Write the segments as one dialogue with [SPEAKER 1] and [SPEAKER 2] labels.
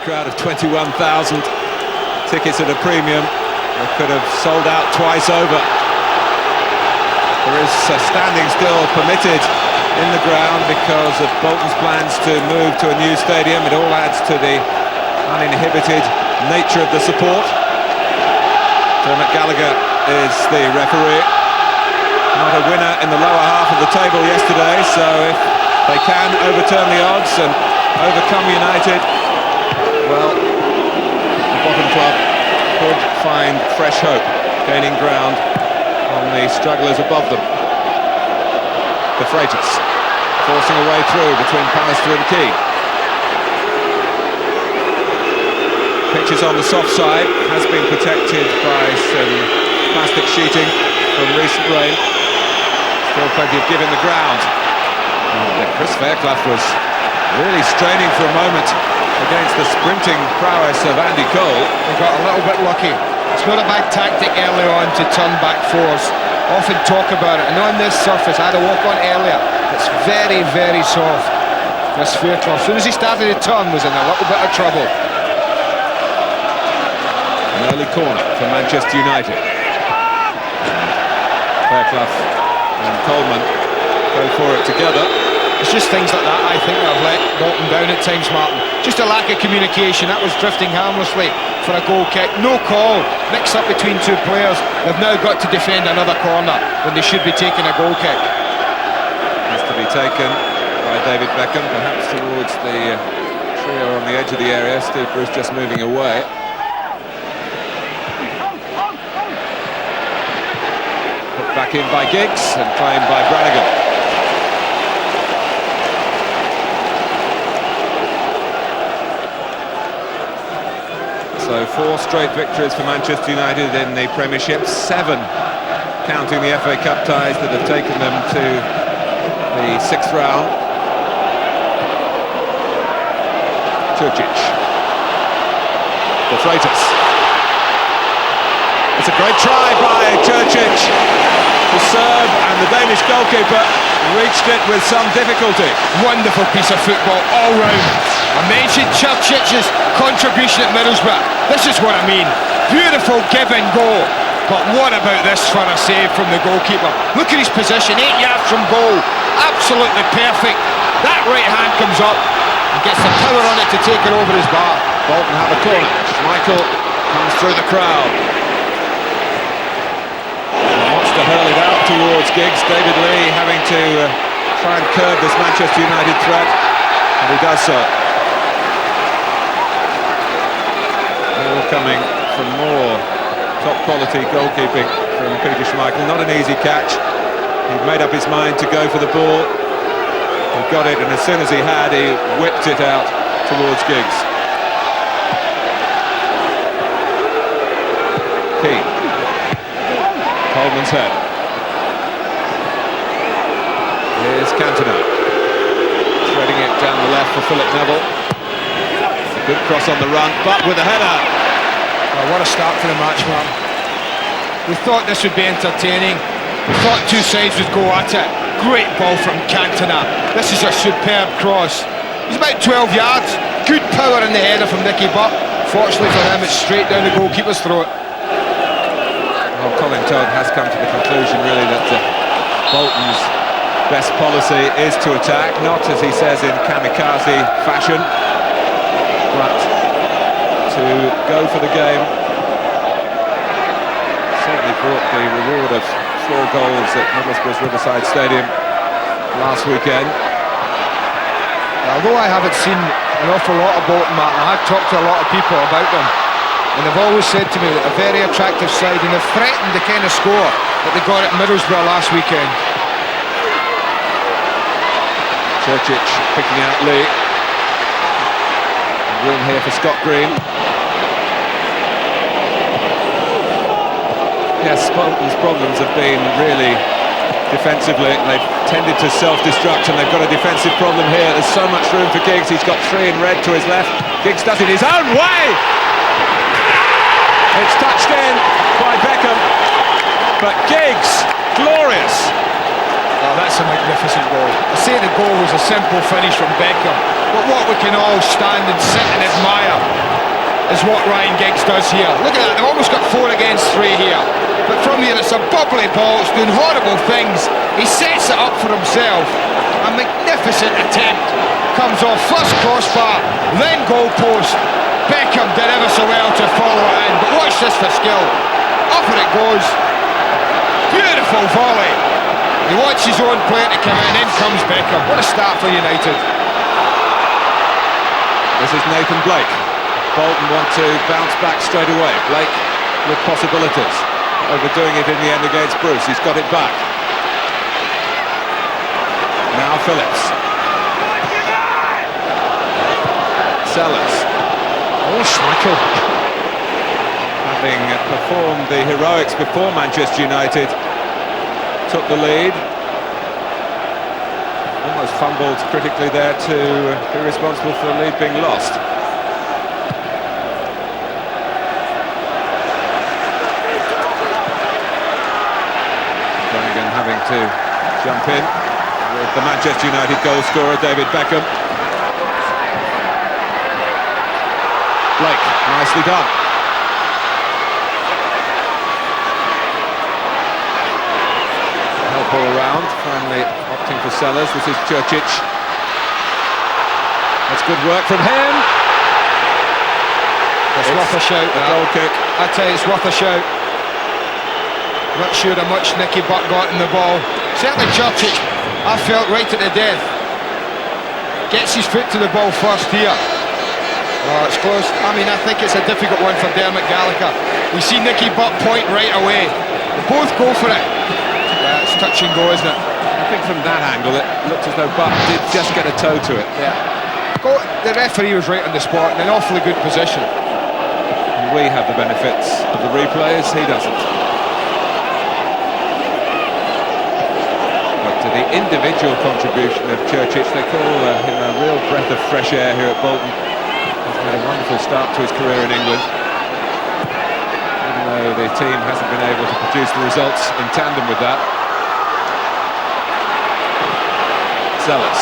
[SPEAKER 1] crowd of 21,000. Tickets at a premium. They could have sold out twice over. There is standing still permitted in the ground because of Bolton's plans to move to a new stadium. It all adds to the uninhibited nature of the support. Dermot Gallagher is the referee. Not a winner in the lower half of the table yesterday, so if they can overturn the odds and overcome United, well, the bottom club could find fresh hope, gaining ground on the strugglers above them. The Freitas forcing a way through between Pallister and Key. Pitch is on the soft side, has been protected by some plastic sheeting from recent rain. Still plenty of give in the ground. Chris Fairclough was really straining for a moment against the sprinting prowess of Andy Cole.
[SPEAKER 2] He got a little bit lucky. It's not a bad tactic early on to turn back fours. Often talk about it, and on this surface, I had a walk on earlier. It's very, very soft. Chris Fairclough, as soon as he started to turn, was in a little bit of trouble.
[SPEAKER 1] An early corner for Manchester United. Fairclough and Coleman go for it together.
[SPEAKER 2] It's just things like that, I think, that have let Bolton down at times, Martin. Just a lack of communication. That was drifting harmlessly for a goal kick. No call. Mix up between two players. They've now got to defend another corner when they should be taking a goal kick.
[SPEAKER 1] Has to be taken by David Beckham, perhaps towards the trio on the edge of the area. Steve Bruce just moving away. Put back in by Giggs and claimed by Brannigan. So 4 straight victories for Manchester United in the Premiership, 7 counting the FA Cup ties that have taken them to the 6th round. Čurčić. The Freitas. It's a great try by Čurčić. The Serb and the Danish goalkeeper reached it with some difficulty.
[SPEAKER 2] Wonderful piece of football all round. I mentioned Čurčić's contribution at Middlesbrough. This is what I mean. Beautiful give and go. But what about this for a save from the goalkeeper? Look at his position, 8 yards from goal. Absolutely perfect. That right hand comes up and gets the power on it to take it over his bar.
[SPEAKER 1] Bolton have a corner. Michael comes through the crowd. Wants to hurl it out towards Giggs. David Lee having to try and curb this Manchester United threat, and he does so. All coming from more top quality goalkeeping from Peter Schmeichel. Not an easy catch. He made up his mind to go for the ball. He got it, and as soon as he had, he whipped it out towards Giggs. Key. Coleman's head. Here's Cantona. Threading it down the left for Philip Neville. A good cross on the run, but with a header.
[SPEAKER 2] Oh, what a start for the match, man. We thought this would be entertaining. We thought two sides would go at it. Great ball from Cantona. This is a superb cross. He's about 12 yards. Good power in the header from Nicky Butt. Fortunately for him, it's straight down the goalkeeper's throat.
[SPEAKER 1] Well, Colin Todd has come to the conclusion, really, that Bolton's best policy is to attack, not, as he says, in kamikaze fashion, but to go for the game. Certainly brought the reward of 4 goals at Middlesbrough's Riverside Stadium last weekend.
[SPEAKER 2] Although I haven't seen an awful lot of Bolton, Matt, I have talked to a lot of people about them, and they've always said to me that a very attractive side, and they've threatened the kind of score that they got at Middlesbrough last weekend.
[SPEAKER 1] Čurčić picking out Lee. Room here for Scott Green. Yes, Bolton's problems have been really defensively. They've tended to self-destruct, and they've got a defensive problem here. There's so much room for Giggs. He's got 3 in red to his left. Giggs does it his own way. It's touched in by Beckham, but Giggs, glorious.
[SPEAKER 2] that's a magnificent goal. I say the goal was a simple finish from Beckham, but what we can all stand and sit and admire is what Ryan Giggs does here. Look at that, they've almost got 4 against 3 here. But from here, it's a bubbly ball, it's doing horrible things. He sets it up for himself. A magnificent attempt. Comes off first crossbar, then goal post. Beckham did ever so well to follow it in, but watch this for skill. Up and it goes. Beautiful volley. He wants his own player to come in comes Beckham. What a start for United.
[SPEAKER 1] This is Nathan Blake. Bolton want to bounce back straight away. Blake with possibilities. Overdoing it in the end against Bruce. He's got it back. Now Phillips. Sellers.
[SPEAKER 2] Oh, Schmeichel.
[SPEAKER 1] Having performed the heroics before Manchester United took the lead. Almost fumbled critically there to be responsible for the lead being lost. Flanagan having to jump in with the Manchester United goal scorer David Beckham. Blake, nicely done. Help all around, finally opting for Sellers. This is Churchic. That's good work from him.
[SPEAKER 2] It's worth a shout.
[SPEAKER 1] A goal kick.
[SPEAKER 2] I tell you, it's worth a shout. Not sure how much Nicky Butt got in the ball. Certainly Churchic, I felt right at the death. Gets his foot to the ball first here. Oh, it's close. I mean, I think it's a difficult one for Dermot Gallagher. We see Nicky Butt point right away. They both go for it. Yeah, it's touch and go, isn't it?
[SPEAKER 1] I think from that angle it looked as though Butt did just get a toe to it.
[SPEAKER 2] Yeah. The referee was right on the spot in an awfully good position.
[SPEAKER 1] And we have the benefits of the replays, he doesn't. But to the individual contribution of Churchic, they call him a real breath of fresh air here at Bolton. He's had a wonderful start to his career in England. Even though the team hasn't been able to produce the results in tandem with that. Sellers.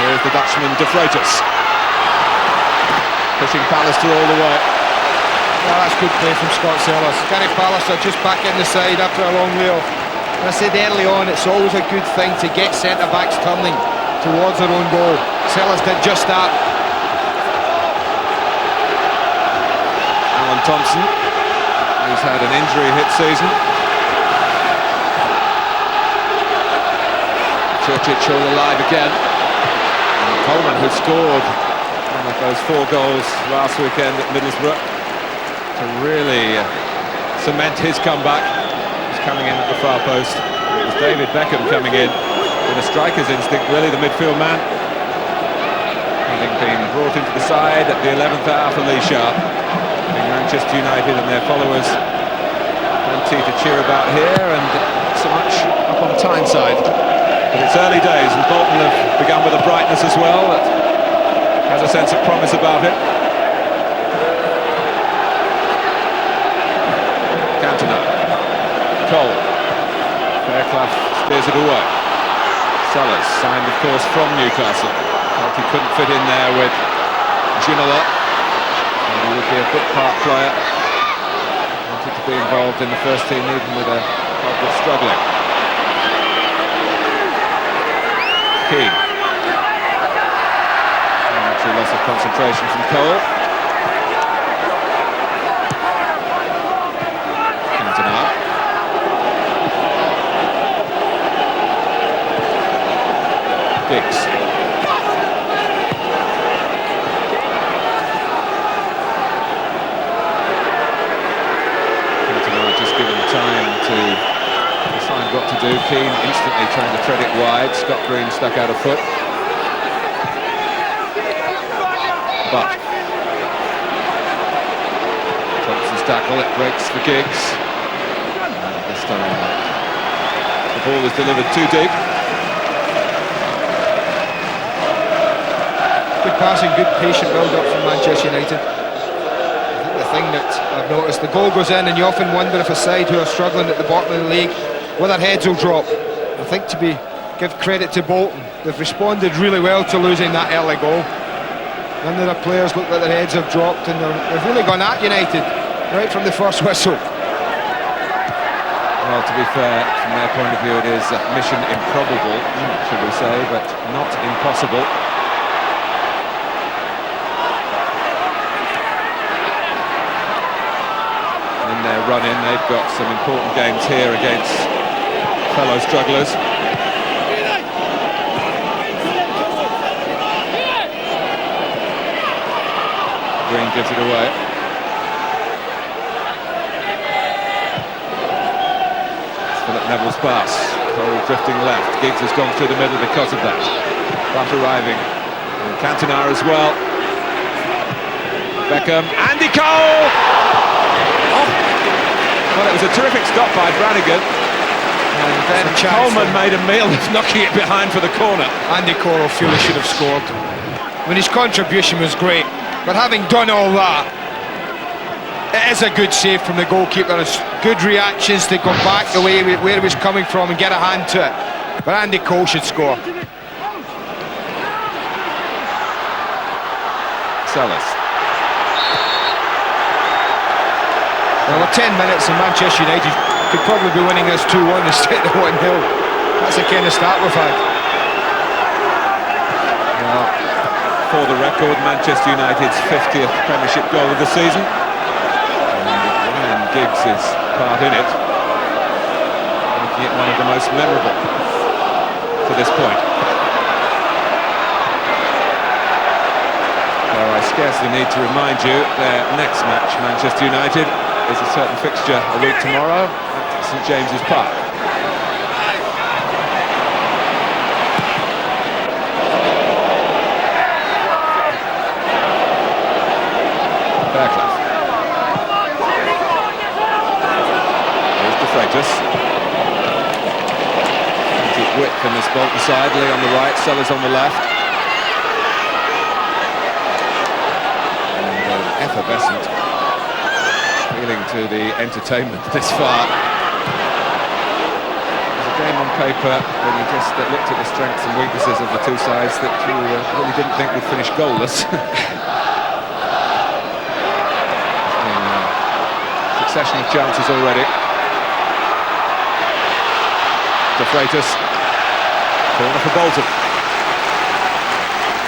[SPEAKER 1] Here's the Dutchman De Freitas. Pushing Pallister all the way.
[SPEAKER 2] Well, that's good play from Scott Sellers. Gary Pallister just back in the side after a long layoff. And I said early on, it's always a good thing to get centre-backs turning towards their own goal. Sellers did just that.
[SPEAKER 1] Alan Thompson, who's had an injury-hit season. Churchic all alive again. And Coleman, who scored one of those 4 goals last weekend at Middlesbrough to really cement his comeback. He's coming in at the far post. It was David Beckham coming in with a striker's instinct, really, the midfield man. Having been brought into the side at the 11th hour for Lee Sharp. Manchester United and their followers plenty to cheer about here, and not so much up on Tyneside. But it's early days, and Bolton have begun with a brightness as well that has a sense of promise about it. Cantona. Cole. Fairclough steers it away. Sellers, signed of course from Newcastle. Felt he couldn't fit in there with Ginola. And he would be a bit part player. Wanted to be involved in the first team even with a club that's struggling. Keane. Momentary loss of concentration from Cole. Cantona. Giggs. Cantona just given time to decide what to do. Keane instantly trying to thread it wide. Scott Green stuck out a foot. But Thompson's tackle, it breaks for Giggs. And this time the ball is delivered too deep.
[SPEAKER 2] Good passing, good patient build-up from Manchester United. I think the thing that I've noticed, the goal goes in and you often wonder if a side who are struggling at the bottom of the league, whether heads will drop. I think give credit to Bolton. They've responded really well to losing that early goal. None of the players look like their heads have dropped, and they've really gone at United right from the first whistle.
[SPEAKER 1] Well, to be fair, from their point of view, it is mission improbable, should we say, but not impossible. In their run-in, they've got some important games here against fellow strugglers. Green gives it away. Philip Neville's pass. Cole drifting left. Giggs has gone through the middle because of that. Butt arriving. And Cantona as well. Beckham. Andy Cole! Oh. Well, it was a terrific stop by Brannigan. And then Coleman made a meal of knocking it behind for the corner.
[SPEAKER 2] Andy Cole feel he should have scored. I mean, his contribution was great. But having done all that, it is a good save from the goalkeeper. It's good reactions to go back the way where he was coming from and get a hand to it. But Andy Cole should score.
[SPEAKER 1] Sellers.
[SPEAKER 2] Well, 10 minutes and Manchester United could probably be winning this 2-1 instead of 1-0. That's the kind of start we've had.
[SPEAKER 1] Well, for the record, Manchester United's 50th Premiership goal of the season. And Giggs' part in it, making it one of the most memorable to this point. Though I scarcely need to remind you, their next match, Manchester United, is a certain fixture a week tomorrow at St James's Park. Width in this Bolton side, Lee on the right, Sellers on the left. And effervescent feeling to the entertainment this far. It was a game on paper when you just looked at the strengths and weaknesses of the two sides that you really didn't think would finish goalless. Succession of chances already. De Freitas. Corner for Bolton.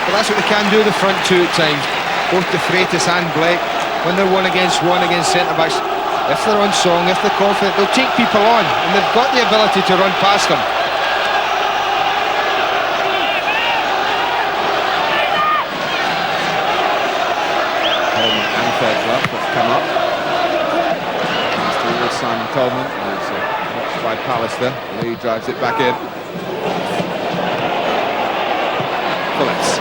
[SPEAKER 2] But that's what they can do, the front two at times. Both De Freitas and Blake, when they're one against centre-backs, if they're on song, if they're confident, they'll take people on, and they've got the ability to run past them.
[SPEAKER 1] Coleman and Fairclough have come up. Towards Simon Coleman, who's watched by Pallister. Lee drives it back in. Phillips.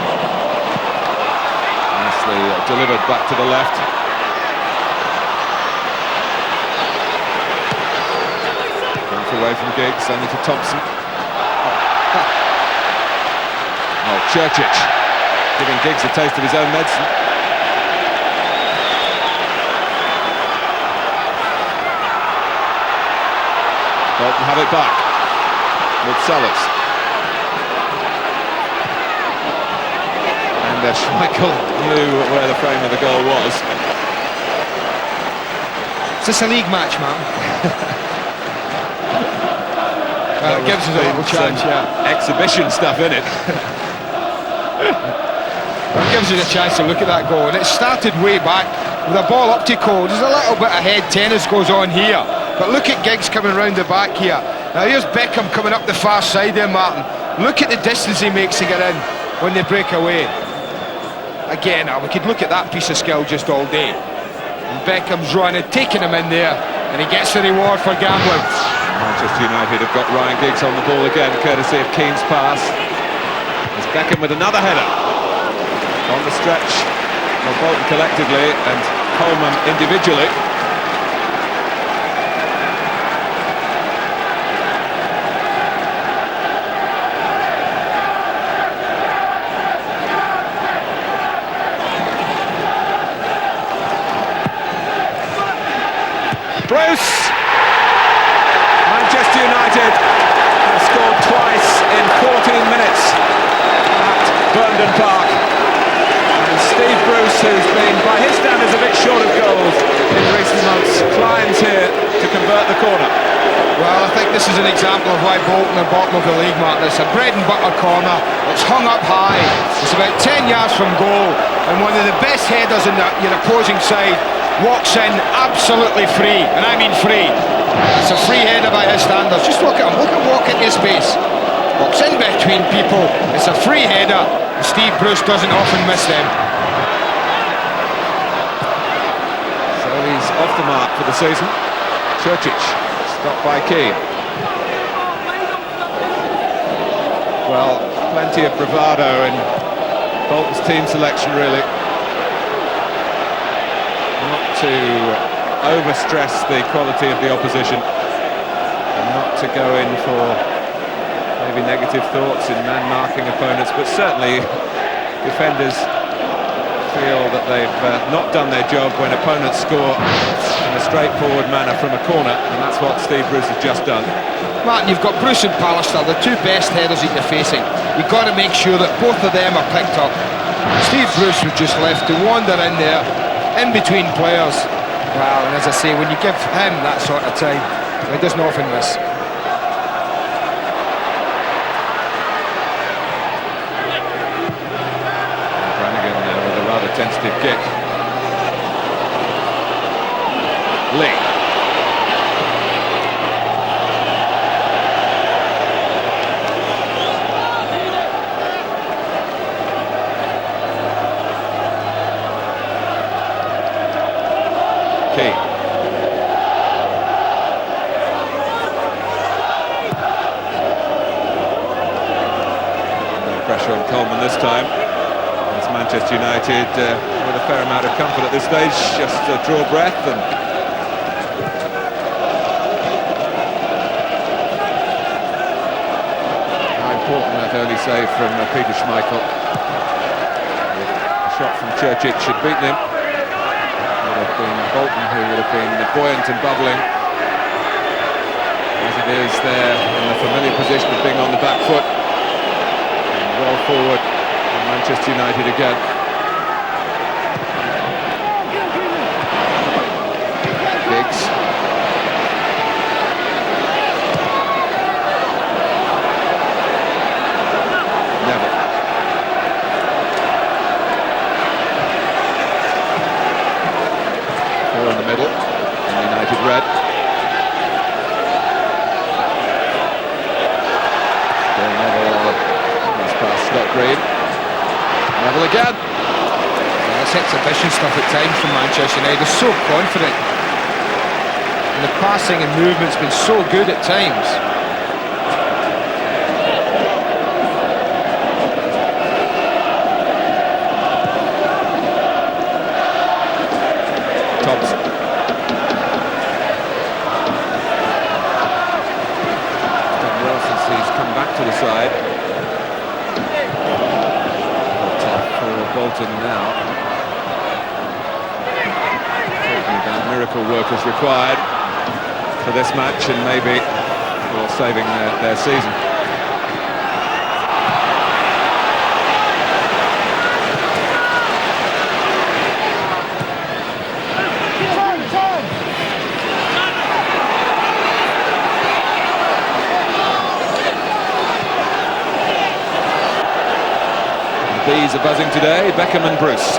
[SPEAKER 1] Nicely delivered back to the left. Going away from Giggs, sending to Thompson. Oh, Churchill giving Giggs a taste of his own medicine. Bolton have it back with Sellers. Schmeichel knew where the frame of the goal was.
[SPEAKER 2] Is this a league match, man? Well, it gives us a little chance,
[SPEAKER 1] exhibition stuff in it.
[SPEAKER 2] Well, it gives us a chance to look at that goal, and it started way back with a ball up to Cole. There's a little bit of head tennis goes on here, but look at Giggs coming round the back here. Now here's Beckham coming up the far side there, Martin. Look at the distance he makes to get in when they break away. Again, we could look at that piece of skill just all day. And Beckham's running, taking him in there, and he gets the reward for gambling.
[SPEAKER 1] Manchester United have got Ryan Giggs on the ball again, courtesy of Keane's pass. There's Beckham with another header. On the stretch, well, Bolton collectively and Coleman individually. Bruce! Manchester United have scored Camden Park. And Steve Bruce, who's been, by his standards, a bit short of goals in recent months, climbs here to convert the corner.
[SPEAKER 2] Well, I think this is an example of why Bolton are bottom of the league, Mark. It's a bread and butter corner. It's hung up high. It's about 10 yards from goal, and one of the best headers in your opposing side walks in absolutely free, and I mean free. It's a free header by his standards. Just look at him. Look at him walk into space. Walks in between people. It's a free header. Steve Bruce doesn't often miss them.
[SPEAKER 1] So he's off the mark for the season. Churchic, stopped by Keane. Well, plenty of bravado in Bolton's team selection, really. Not to overstress the quality of the opposition, and not to go in for maybe negative thoughts in man-marking opponents, but certainly defenders feel that they've not done their job when opponents score in a straightforward manner from a corner, and that's what Steve Bruce has just done.
[SPEAKER 2] Martin, you've got Bruce and Pallister, the two best headers that you're facing. You've got to make sure that both of them are picked up. Steve Bruce was just left to wander in there, in between players. Well, and as I say, when you give him that sort of time, he doesn't often miss.
[SPEAKER 1] Tentative kick. Lee. Key. No pressure on Coleman this time. Manchester United with a fair amount of comfort at this stage, just draw breath and how important that early save from Peter Schmeichel. A shot from Churchic should beat him. It would have been Bolton who would have been buoyant and bubbling. As it is, there in the familiar position of being on the back foot. And well forward. Manchester United again. Biggs. Neville. Four in the middle. And United red. Neville. He's past Scott Green. Neville again.
[SPEAKER 2] Yeah, that's exhibition stuff at times from Manchester United. They're so confident. And the passing and movement's been so good at times.
[SPEAKER 1] Thompson. Done well since he's come back to the side. Bolton now. Talking about miracle work is required for this match and maybe for saving their season. Bees are buzzing today, Beckham and Bruce.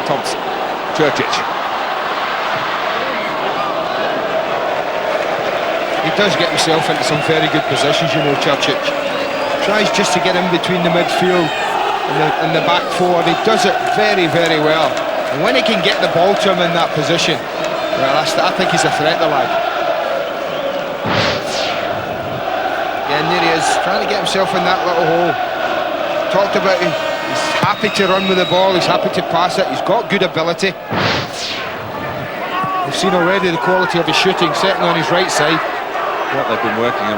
[SPEAKER 1] Thompson, Churchic.
[SPEAKER 2] He does get himself into some very good positions, you know, Churchic. Tries just to get in between the midfield and the back four. He does it very, very well. And when he can get the ball to him in that position, well, I think he's a threat, the lad. Yeah, and there he is, trying to get himself in that little hole. Talked about him. He's happy to run with the ball, he's happy to pass it, he's got good ability. We've seen already the quality of his shooting, certainly on his right side.
[SPEAKER 1] What they've been working on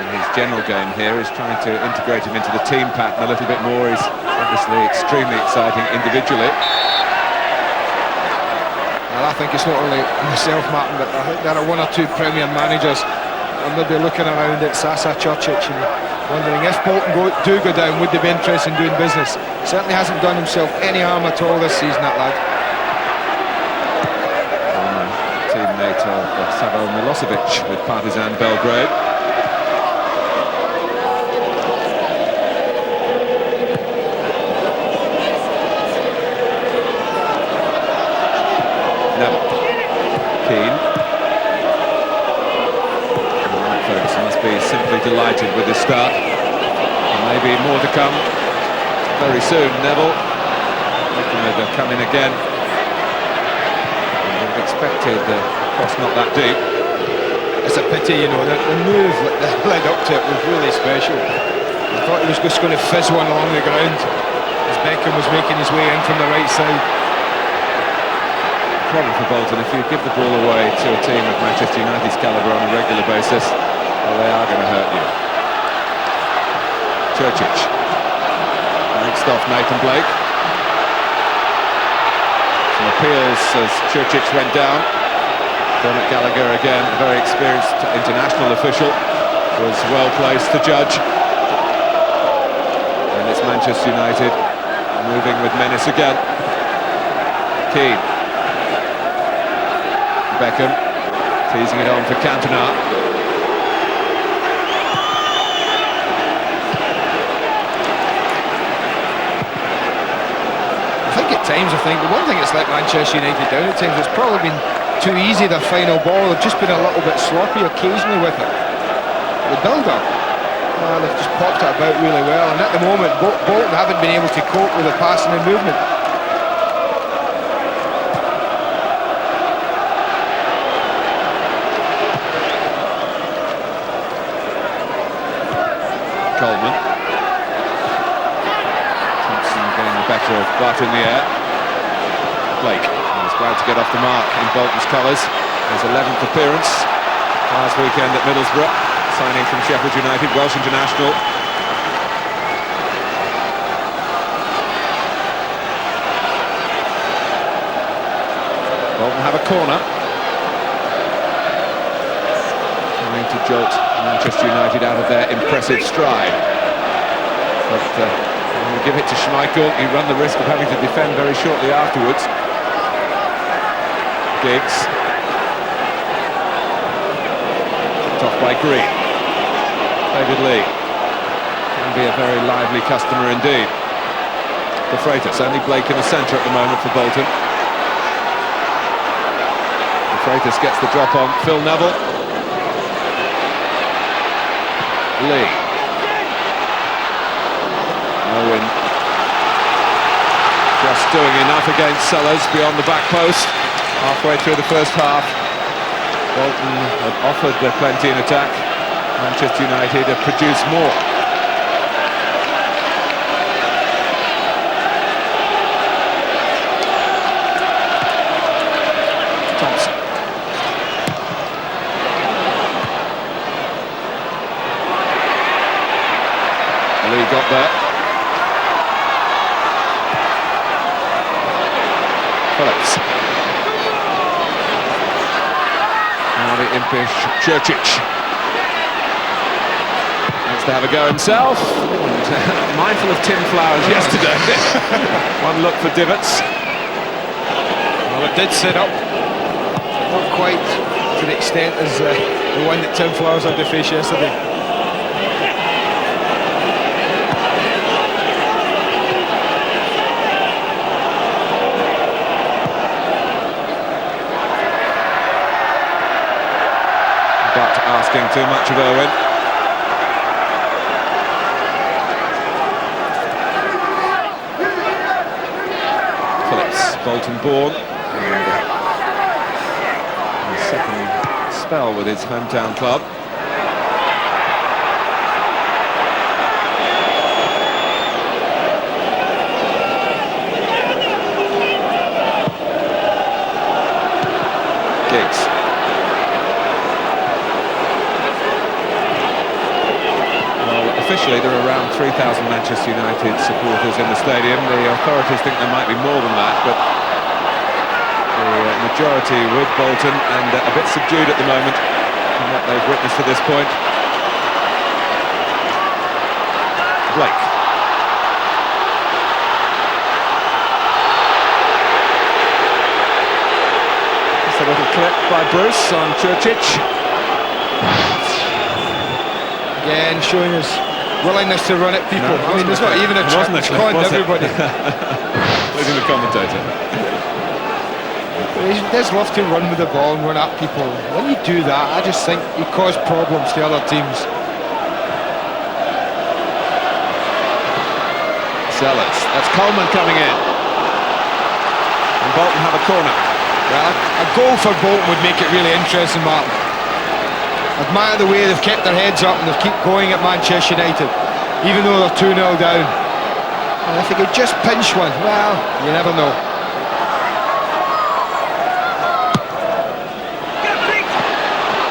[SPEAKER 1] in his general game here is trying to integrate him into the team pattern a little bit more. He's obviously extremely exciting individually.
[SPEAKER 2] Well, I think it's not only myself, Martin, but I think there are one or two Premier managers and maybe looking around at Sasa Churchic and wondering if Bolton do go down, would they be interested in doing business? Certainly hasn't done himself any harm at all this season, that lad.
[SPEAKER 1] Teammate of Savo Milosevic with Partizan Belgrade. Neville. Keane. Ferguson must be simply delighted with his start. And maybe more to come very soon. Neville looking to come in again. Expected the cross not that deep.
[SPEAKER 2] It's a pity, you know, the move that led up to it was really special. I thought he was just going to fizz one along the ground as Beckham was making his way in from the right side.
[SPEAKER 1] Problem for Bolton, if you give the ball away to a team of Manchester United's calibre on a regular basis, well, they are going to hurt you. Churchic bounced off Nathan Blake. Some appeals as Churchic went down. Dermot Gallagher again, a very experienced international official, was well placed to judge. And it's Manchester United moving with menace again. Keane. Beckham teasing it on for Cantona.
[SPEAKER 2] I think the one thing that's let Manchester United down at times, it's probably been too easy, their final ball. They've just been a little bit sloppy occasionally with it. The build-up, they've just popped it about really well, and at the moment Bolton haven't been able to cope with the passing and movement.
[SPEAKER 1] Coleman. Thompson getting the better of Butt in the air. Blake is glad to get off the mark in Bolton's colours. His 11th appearance last weekend at Middlesbrough, signing from Sheffield United, Welsh international. Bolton have a corner, trying to jolt Manchester United out of their impressive stride. But when you give it to Schmeichel, you run the risk of having to defend very shortly afterwards. Giggs. Off by Green. David Lee. Can be a very lively customer indeed. The Freitas, only Blake in the centre at the moment for Bolton. The Freitas gets the drop on Phil Neville. Lee. Owen. Just doing enough against Sellers beyond the back post. Halfway through the first half, Bolton have offered plenty in attack. Manchester United have produced more. Thompson. Lee got there. Phillips. Now the impish Churchic. Wants to have a go himself. And, mindful of Tim Flowers yesterday. One look for divots.
[SPEAKER 2] Well, it did set up. Not quite to the extent as the one that Tim Flowers had to face yesterday.
[SPEAKER 1] But asking too much of Owen. Phillips, Bolton born. And his second spell with his hometown club. Giggs. Officially, there are around 3,000 Manchester United supporters in the stadium. The authorities think there might be more than that, but the majority with Bolton, and a bit subdued at the moment from what they've witnessed to this point. Blake. Just a little clip by Bruce on Čurčić.
[SPEAKER 2] Again, showing his willingness to run at people.
[SPEAKER 1] No,
[SPEAKER 2] I mean, there's not even a chance. It's gone to everybody.
[SPEAKER 1] Losing the commentator.
[SPEAKER 2] He does love to run with the ball and run at people. When you do that, I just think you cause problems to other teams.
[SPEAKER 1] Sellers. That's Coleman coming in. And Bolton have a corner.
[SPEAKER 2] Well, a goal for Bolton would make it really interesting, Martin. Admire the way they've kept their heads up and they've kept going at Manchester United, even though they're 2-0 down. And if they could just pinch one, well, you never know.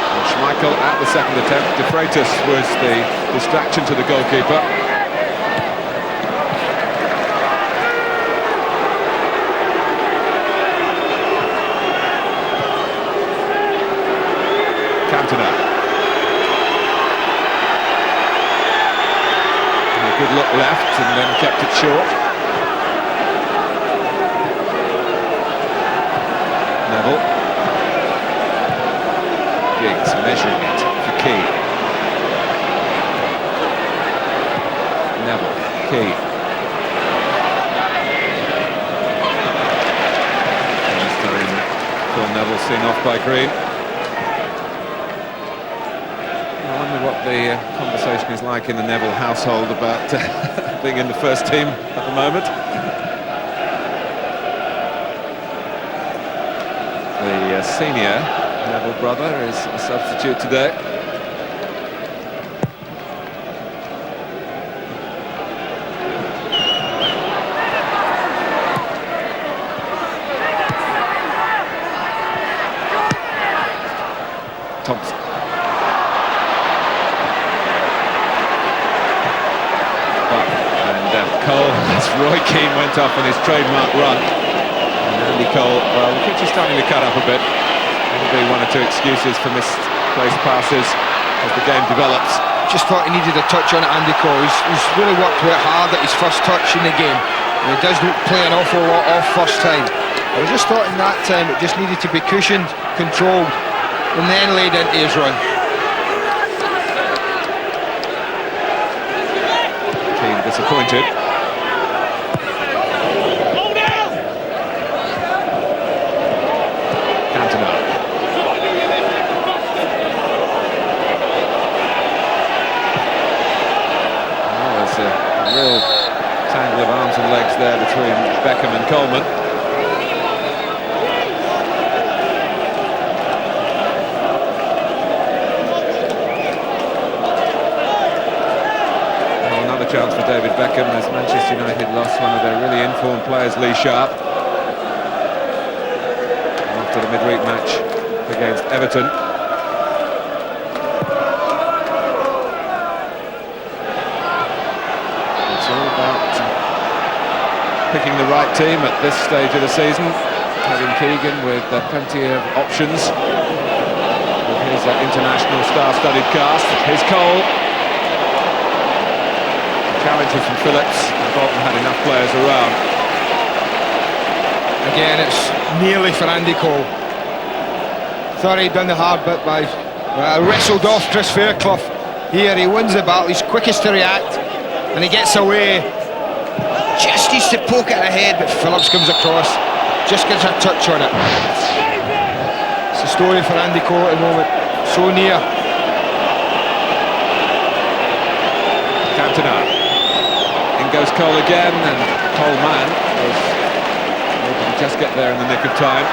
[SPEAKER 1] And Schmeichel at the second attempt. De Freitas was the distraction to the goalkeeper. Cantona. Good look left and then kept it short. Neville. Giggs measuring it for Key. Neville, Key. This time Phil Neville seen off by Green. I wonder what the conversation is like in the Neville household about being in the first team at the moment. The senior Neville brother is a substitute today. Thompson. Cole, as Roy Keane went off on his trademark run. And Andy Cole, well, the pitch is starting to cut up a bit. Maybe one or two excuses for misplaced passes as the game develops.
[SPEAKER 2] Just thought he needed a touch on it, Andy Cole. He's really worked quite hard at his first touch in the game. And he does play an awful lot off first time. I just thought in that time it just needed to be cushioned, controlled, and then laid into his run.
[SPEAKER 1] Keane disappointed. Real tangle of arms and legs there between Beckham and Coleman. Oh, another chance for David Beckham as Manchester United lost one of their really informed players, Lee Sharp, after the midweek match against Everton. Picking the right team at this stage of the season, having Keegan with plenty of options with his international star-studded cast. Here's Cole. Challenges from Phillips, and Bolton had enough players around.
[SPEAKER 2] Again, it's nearly for Andy Cole. Thought he'd done the hard bit by wrestled off Chris Fairclough. Here he wins the battle, he's quickest to react, and he gets away. Just needs to poke it ahead, but Phillips comes across, just gets a touch on it. It's a story for Andy Cole at the moment, so near.
[SPEAKER 1] Cantona. In goes Cole again, and Coleman was able to just get there in the nick of time.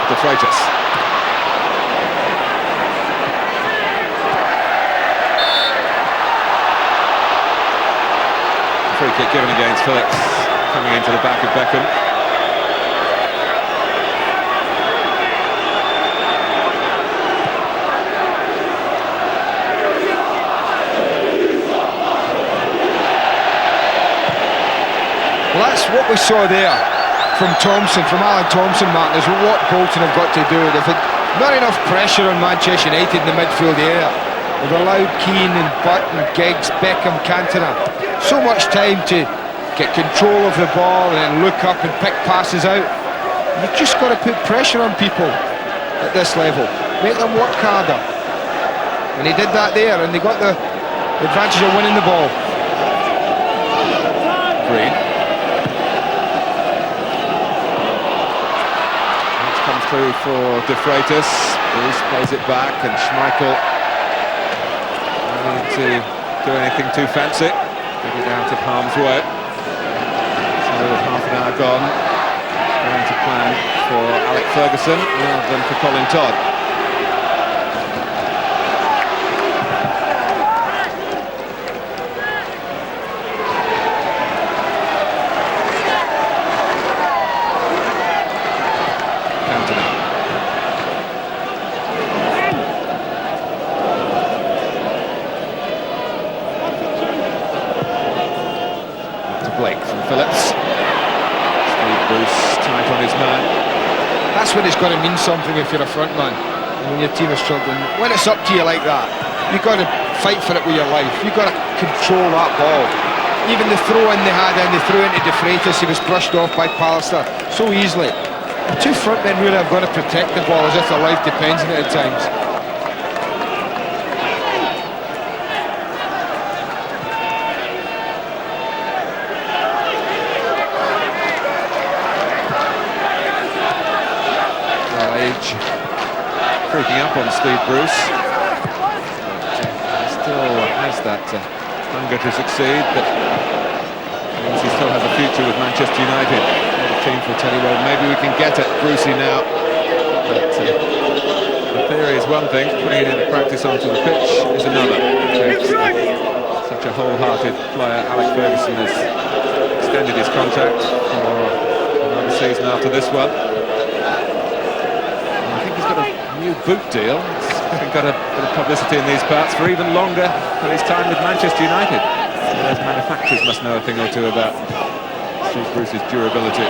[SPEAKER 1] De Freitas. Free kick given against Phillips, coming into the back of Beckham.
[SPEAKER 2] what we saw there from Thompson, from Alan Thompson, Martin, is what Bolton have got to do. They've had not enough pressure on Manchester United in the midfield area. They've allowed Keane and Button, Giggs, Beckham, Cantona so much time to get control of the ball and then look up and pick passes out. You've just got to put pressure on people at this level, make them work harder. And he did that there, and they got the advantage of winning the ball.
[SPEAKER 1] Green. It's come through for De Freitas. Bruce plays it back, and Schmeichel don't need to do anything too fancy. Get it out of harm's way. So with half an hour gone, going to plan for Alec Ferguson rather than for Colin Todd.
[SPEAKER 2] That's when it's got to mean something if you're a front man, when your team is struggling. When it's up to you like that, you've got to fight for it with your life. You've got to control that ball. Even the throw-in they had, and they threw into De Freitas, he was brushed off by Pallister so easily. The two front men really have got to protect the ball as if their life depends on it at times.
[SPEAKER 1] Creeping up on Steve Bruce, but he still has that hunger to succeed, but means he still has a future with Manchester United. The team will tell you, well, maybe we can get at Brucey now, but the theory is one thing, putting it into practice onto the pitch is another. Such a wholehearted player. Alex Ferguson has extended his contract for another season after this one. New boot deal. It's got a bit of publicity in these parts for even longer than his time with Manchester United. So those manufacturers must know a thing or two about Steve Bruce's durability.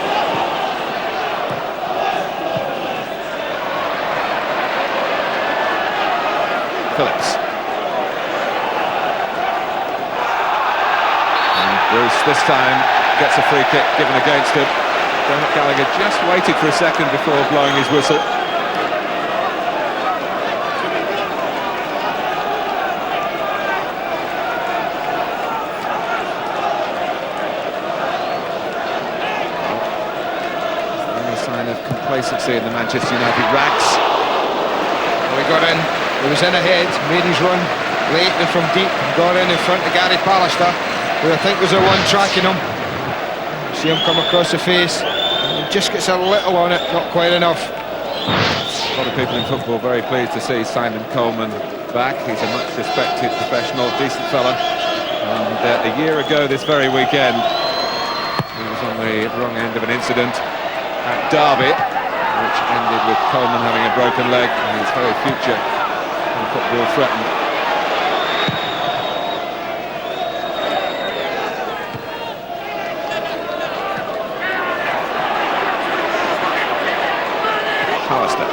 [SPEAKER 1] Phillips. And Bruce this time gets a free kick given against him. Dermot Gallagher just waited for a second before blowing his whistle. Complacency in the Manchester United ranks.
[SPEAKER 2] Well, he got in, he was in ahead, made his run late and from deep, got in front of Gary Pallister, who I think was the one tracking him. See him come across the face, and he just gets a little on it, not quite enough.
[SPEAKER 1] A lot of people in football very pleased to see Simon Coleman back. He's a much respected professional, decent fella, and a year ago this very weekend he was on the wrong end of an incident at Derby, which ended with Coleman having a broken leg and his very future in football threatened. Pallister.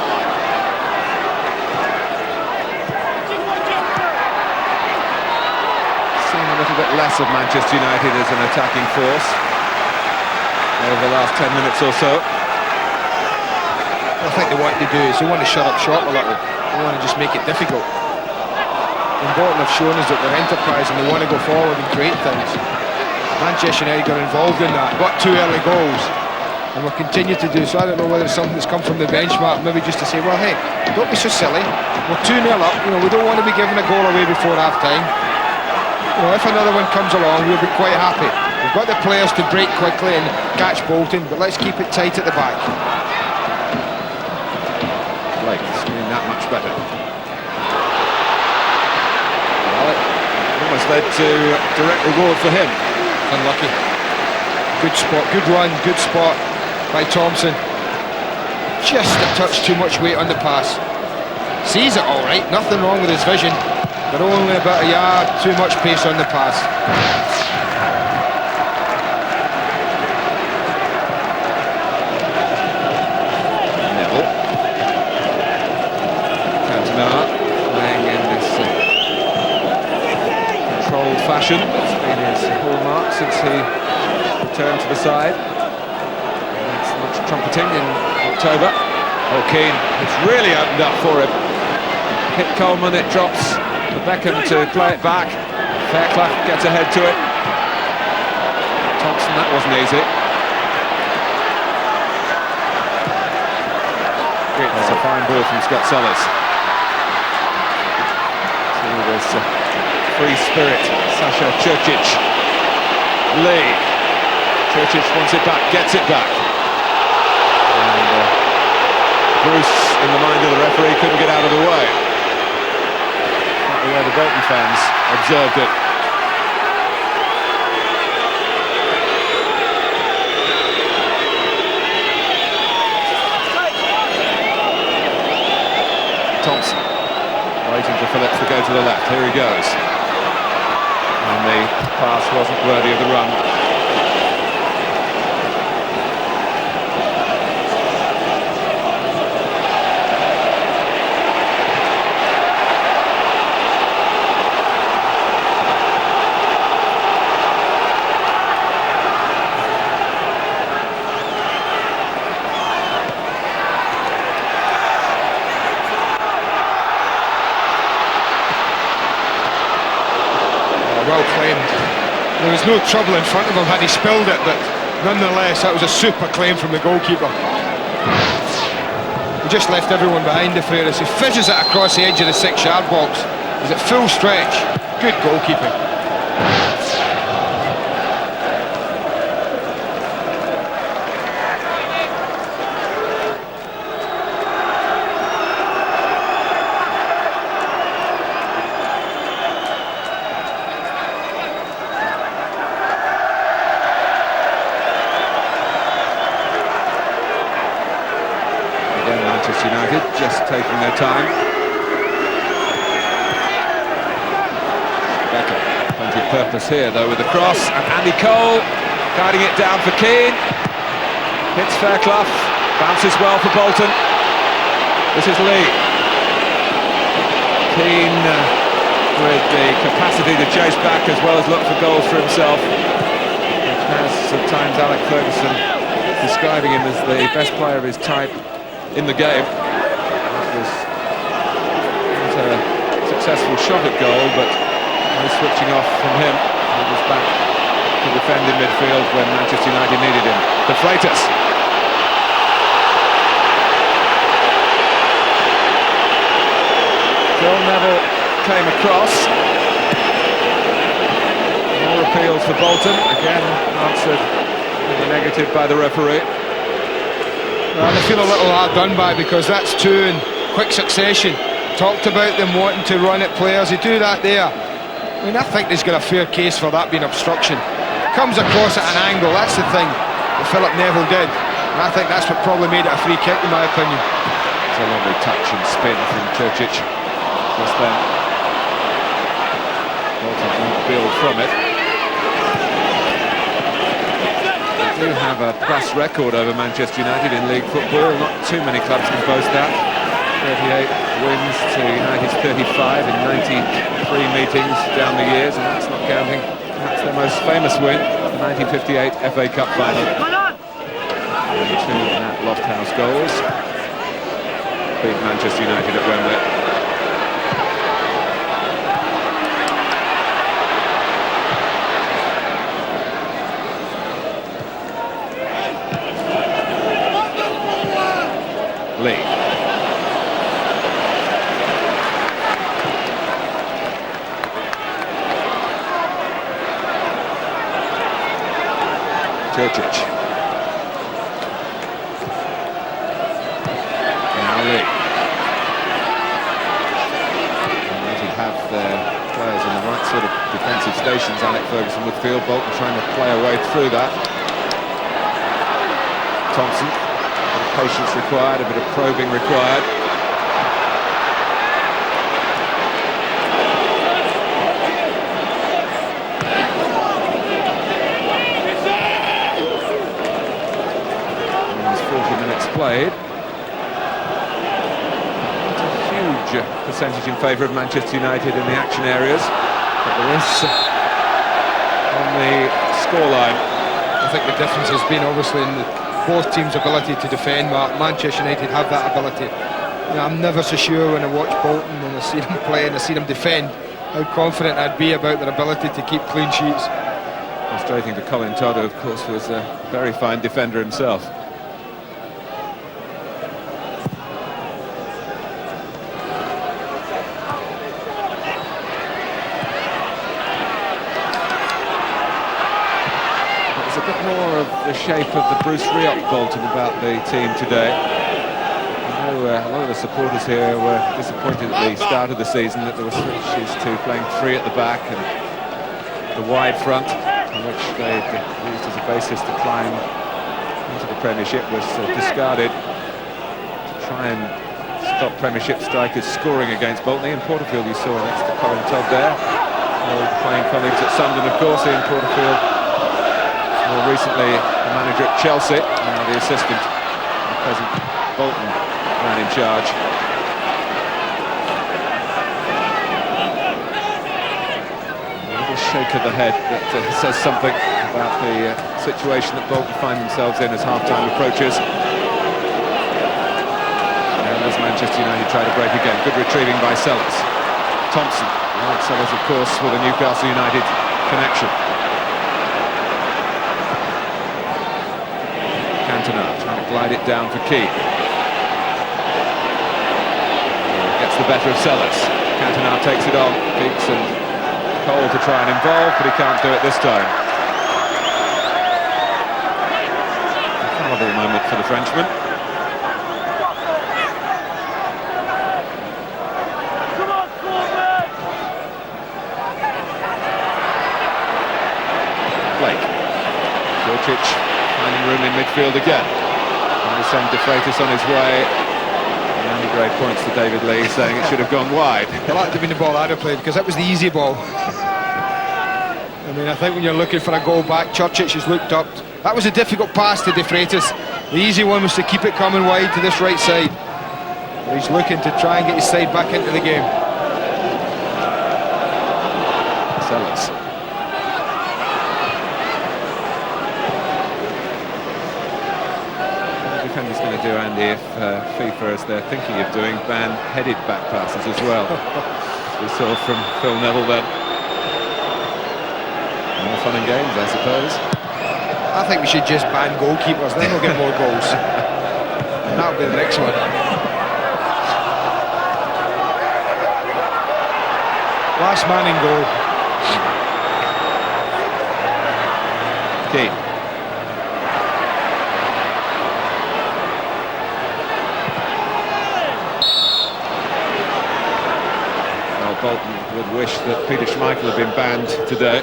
[SPEAKER 1] Seen a little bit less of Manchester United as an attacking force over the last 10 minutes or so.
[SPEAKER 2] I think they want to do is they want to shut up shop a little. They want to just make it difficult. And Bolton have shown us that they're enterprising, they want to go forward and create things. Manchester United got involved in that, got 2 early goals, and will continue to do so. I don't know whether it's something that's come from the benchmark, maybe just to say, well, hey, don't be so silly. We're 2-0 up, we don't want to be giving a goal away before half-time. If another one comes along, we'll be quite happy. We've got the players to break quickly and catch Bolton, but let's keep it tight at the back.
[SPEAKER 1] Blake is doing that much better. Well, it almost led to direct reward for him.
[SPEAKER 2] Unlucky. Good spot, good run, good spot by Thompson. Just a touch too much weight on the pass. Sees it all right, nothing wrong with his vision, but only about a yard too much pace on the pass.
[SPEAKER 1] fashion. It's been his hallmark since he returned to the side. That's much trumpeting in October. Oh, Keane, it's really opened up for him. Hit Coleman, it drops to Beckham to play it back. Fairclough gets ahead to it. Thompson, that wasn't easy. That's a fine ball from Scott Sellers. See this free spirit, Sasha Čurčić. Lee. Čurčić wants it back, gets it back. And Bruce, in the mind of the referee, couldn't get out of the way. Not the way the Bolton fans observed it. Thompson, waiting for Phillips to go to the left. Here he goes. And the pass wasn't worthy of the run.
[SPEAKER 2] Well claimed. There was no trouble in front of him had he spilled it, but nonetheless that was a super claim from the goalkeeper. He just left everyone behind the Freres. He fishes it across the edge of the 6-yard box. He's at full stretch. Good goalkeeping.
[SPEAKER 1] Manchester United just taking their time. Beckham, plenty of purpose here though with the cross, and Andy Cole guiding it down for Keane. Hits Fairclough, bounces well for Bolton. This is Lee. Keane with the capacity to chase back as well as look for goals for himself, which has at times Alex Ferguson describing him as the best player of his type in the game. It was a successful shot at goal, but no switching off from him. He was back to defend in midfield when Manchester United needed him. The Freitas. Phil Neville came across. More appeals for Bolton, again answered in the negative by the referee.
[SPEAKER 2] Well, I feel a little hard done by because that's two in quick succession. Talked about them wanting to run at players. They do that there. I mean, I think there's got a fair case for that being obstruction. Comes across at an angle, that's the thing that Philip Neville did. And I think that's what probably made it a free kick in my opinion.
[SPEAKER 1] It's a lovely touch and spin from Čurčić just then. Bolton won't build from it. They do have a plus record over Manchester United in league football. Not too many clubs can boast that. 38 wins to United's 35 in 93 meetings down the years, and that's not counting. That's their most famous win, the 1958 FA Cup final. And two Nat Lofthouse goals beat Manchester United at Wembley. Lee. Čurčić. Now Lee. United have their players in the right sort of defensive stations. Alex Ferguson would feel. Bolton trying to play a way through that. Thompson. Patience required, a bit of probing required. And 40 minutes played. It's a huge percentage in favour of Manchester United in the action areas. But there is on the scoreline.
[SPEAKER 2] I think the difference has been obviously in both teams' ability to defend. Manchester United have that ability. You know, I'm never so sure when I watch Bolton and I see them play and I see them defend, how confident I'd be about their ability to keep clean sheets.
[SPEAKER 1] Frustrating to Colin Todd, who of course was a very fine defender himself. There's a bit more of the shape of the Bruce Rioch Bolton about the team today. I know a lot of the supporters here were disappointed at the start of the season that there were switches to playing three at the back and the wide front, which they used as a basis to climb into the Premiership, was discarded to try and stop Premiership strikers scoring against Bolton. Ian Porterfield, you saw next to Colin Todd there, old playing colleagues at Sunderland, of course. Ian Porterfield, more recently the manager at Chelsea, now the assistant, the present Bolton man in charge. Shake of the head that says something about the situation that Bolton find themselves in as half-time approaches. And as Manchester United try to break again. Good retrieving by Sellers. Thompson. Right, Sellers, of course, with a Newcastle United connection. Cantona trying to glide it down for Key. Gets the better of Sellers. Cantona takes it on. Giggs and Cole to try and involve, but he can't do it this time. A horrible moment for the Frenchman. Blake. Djurcic finding room in midfield again. Trying to send De Freitas on his way. And only great points to David Lee, saying it should have gone wide.
[SPEAKER 2] I like to be the ball I'd have played, because that was the easy ball. I mean, I think when you're looking for a goal back, Djurcic has looked up. That was a difficult pass to De Freitas. The easy one was to keep it coming wide to this right side. But he's looking to try and get his side back into the game.
[SPEAKER 1] Sellers. What the defender's going to do, Andy, if FIFA, as they're thinking of doing, ban headed back passes as well? We saw from Phil Neville then. More fun and games, I suppose.
[SPEAKER 2] I think we should just ban goalkeepers, then we'll get more goals. And that'll be the next one. Last man in goal.
[SPEAKER 1] Key. Well, Bolton would wish that Peter Schmeichel had been banned today.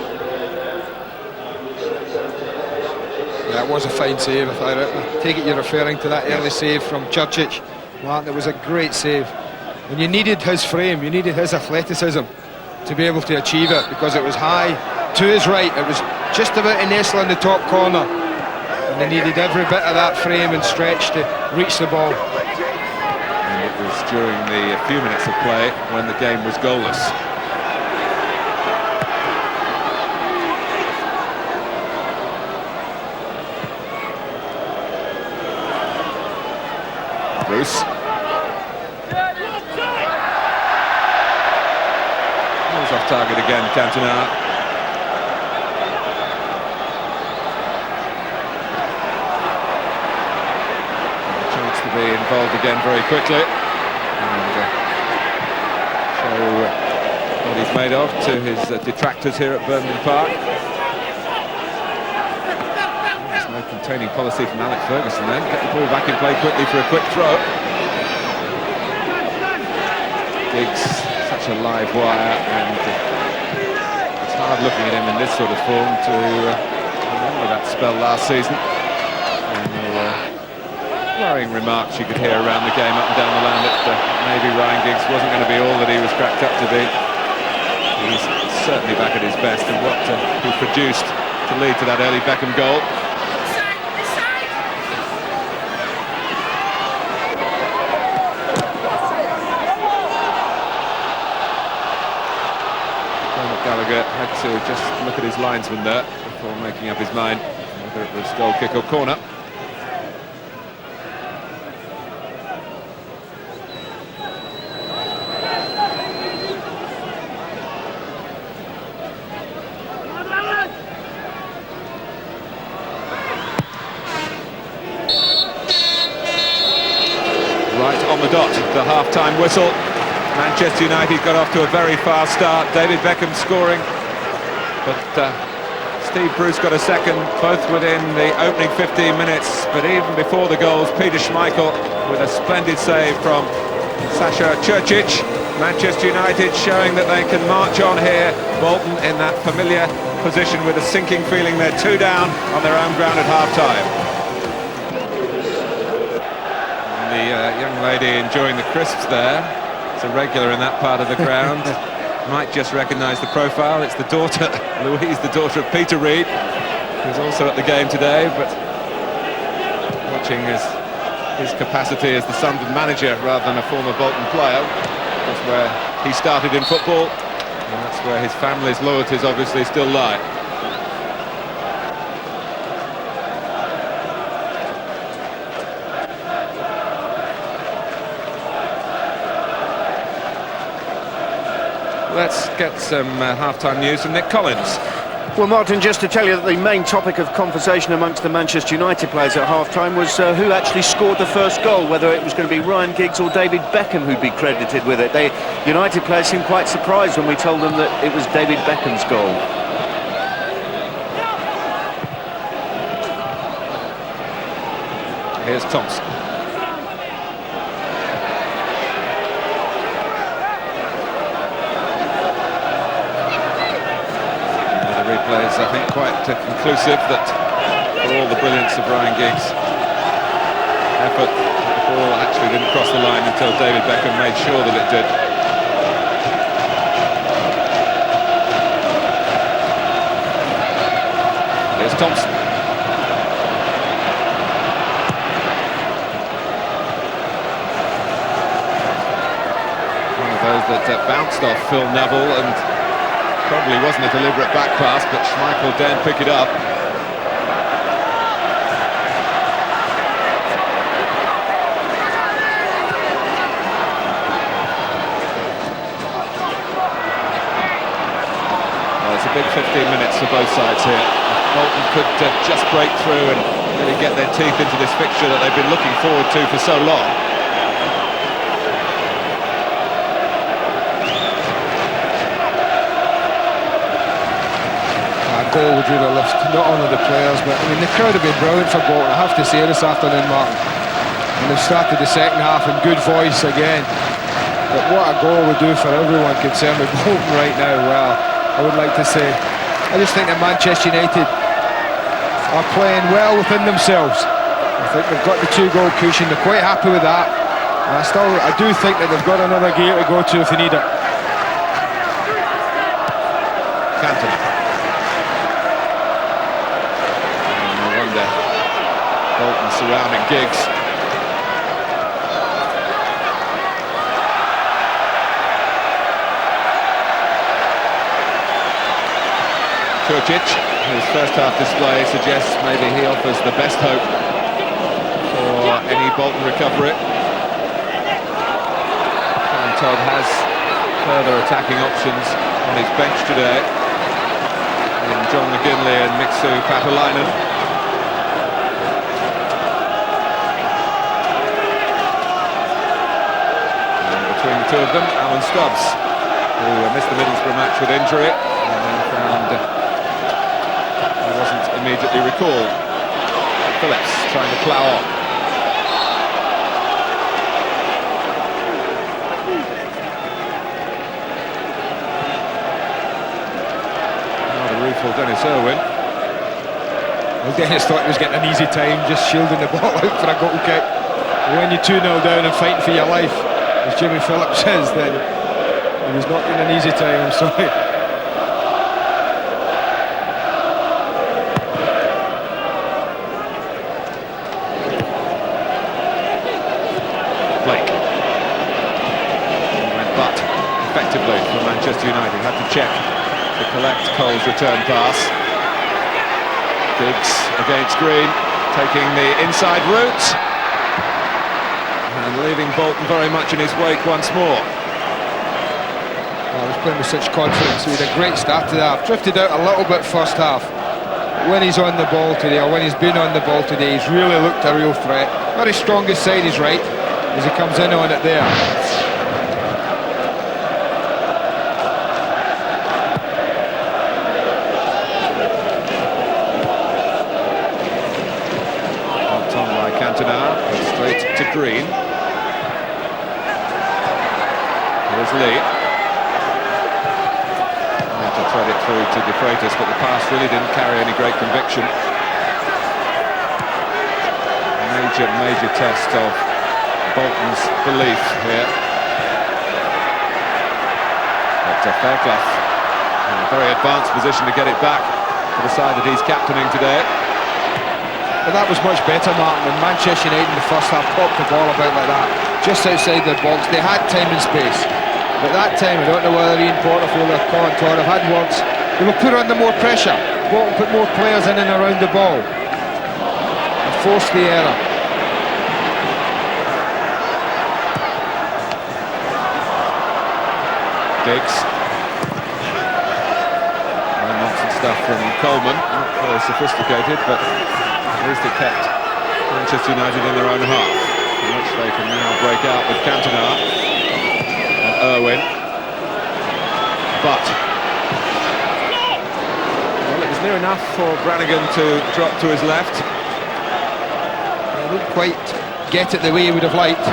[SPEAKER 2] That was a fine save. I take it you're referring to that early save from Djurcic. Martin, it was a great save. And you needed his frame, you needed his athleticism to be able to achieve it, because it was high to his right. It was just about a nestle in the top corner. And they needed every bit of that frame and stretch to reach the ball.
[SPEAKER 1] And it was during the few minutes of play when the game was goalless. Bruce. He's off target again, Cantona. Chance to be involved again very quickly. And show what he's made of to his detractors here at Birmingham Park. Containing policy from Alex Ferguson then. Get the ball back in play quickly for a quick throw. Giggs, such a live wire, and it's hard looking at him in this sort of form to remember that spell last season. And worrying remarks you could hear around the game up and down the land that maybe Ryan Giggs wasn't going to be all that he was cracked up to be. He's certainly back at his best, and what he produced to lead to that early Beckham goal. Gallagher had to just look at his linesman there before making up his mind whether it was goal kick or corner. Right on the dot, the half-time whistle. Manchester United got off to a very fast start. David Beckham scoring, but Steve Bruce got a second, both within the opening 15 minutes. But even before the goals, Peter Schmeichel with a splendid save from Sasha Čurčić. Manchester United showing that they can march on here. Bolton in that familiar position with a sinking feeling they're 2 down on their own ground at half-time. The young lady enjoying the crisps there. It's a regular in that part of the ground. Might just recognise the profile. It's the daughter, Louise, the daughter of Peter Reid, who's also at the game today, but watching his capacity as the Sunderland manager rather than a former Bolton player. That's where he started in football, and that's where his family's loyalties obviously still lie. Let's get some half-time news from Nick Collins.
[SPEAKER 3] Well, Martin, just to tell you that the main topic of conversation amongst the Manchester United players at half-time was who actually scored the first goal, whether it was going to be Ryan Giggs or David Beckham who'd be credited with it. The United players seemed quite surprised when we told them that it was David Beckham's goal.
[SPEAKER 1] Here's Thompson. Replays, I think, quite conclusive that for all the brilliance of Ryan Giggs' effort, the ball actually didn't cross the line until David Beckham made sure that it did. Here's Thompson. One of those that bounced off Phil Neville and probably wasn't a deliberate back pass, but Schmeichel daren't pick it up. Well, it's a big 15 minutes for both sides here. Bolton could just break through and really get their teeth into this fixture that they've been looking forward to for so long.
[SPEAKER 2] Goal would really lift not only the players, but I mean the crowd have been brilliant for Bolton, I have to say, this afternoon, Martin. And they've started the second half in good voice again. But what a goal would do for everyone concerned with Bolton right now. Well, I would like to say, I just think that Manchester United are playing well within themselves. I think they've got the 2-goal cushion, they're quite happy with that. And I do think that they've got another gear to go to if they need it.
[SPEAKER 1] Cantona. Bolton surrounding Giggs. Čurčić, his first half display suggests maybe he offers the best hope for any Bolton recovery. And Todd has further attacking options on his bench today in John McGinley and Mixu Paatelainen. Between the two of them, Alan Stubbs, who missed the Middlesbrough match with injury and then found he wasn't immediately recalled. Phillips trying to plough on. Rather rueful Dennis Irwin.
[SPEAKER 2] Well, Dennis thought he was getting an easy time, just shielding the ball out for a goal kick. When you're 2-0 down and fighting for your life, as Jimmy Phillips says, then he was not getting an easy time, I'm sorry.
[SPEAKER 1] Blake. He went butt effectively for Manchester United, had to check to collect Cole's return pass. Giggs against Green, taking the inside route and leaving Bolton very much in his wake once more.
[SPEAKER 2] Well, he's playing with such confidence. He had a great start to the half. Drifted out a little bit first half. When he's on the ball today, or when he's been on the ball today, he's really looked a real threat. Very strongest side is right, as he comes in on it there.
[SPEAKER 1] Straight to Green. Here's Lee. Had to thread it through to De Freitas, but the pass really didn't carry any great conviction. Major test of Bolton's belief here. But Fairclough in a very advanced position to get it back for the side that he's captaining today.
[SPEAKER 2] But that was much better, Martin, when Manchester United in the first half popped the ball about like that, just outside their box. They had time and space. But that time, I don't know whether Ian Porterfield or Colin Todd have had words. They were put under more pressure. Bolton put more players in and around the ball and forced the error.
[SPEAKER 1] Giggs. Nonsense stuff from Coleman. Not very sophisticated, but at least it kept Manchester United in their own half, in which they can now break out with Cantona and Irwin. But well, it was near enough for Brannigan to drop to his left.
[SPEAKER 2] He didn't quite get it the way he would have liked.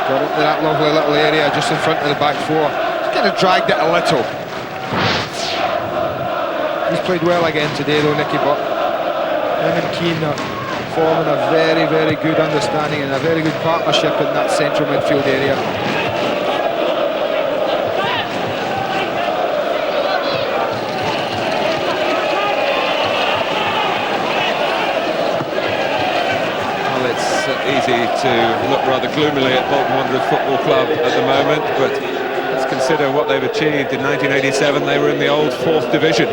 [SPEAKER 2] Got into that lovely little area just in front of the back four. He's kind of dragged it a little. He's played well again today though, Nicky, but him and Keane are forming a very, very good understanding and a very good partnership in that central midfield area.
[SPEAKER 1] Well, it's easy to look rather gloomily at Bolton Wanderers Football Club at the moment, but let's consider what they've achieved. In 1987 they were in the old 4th division.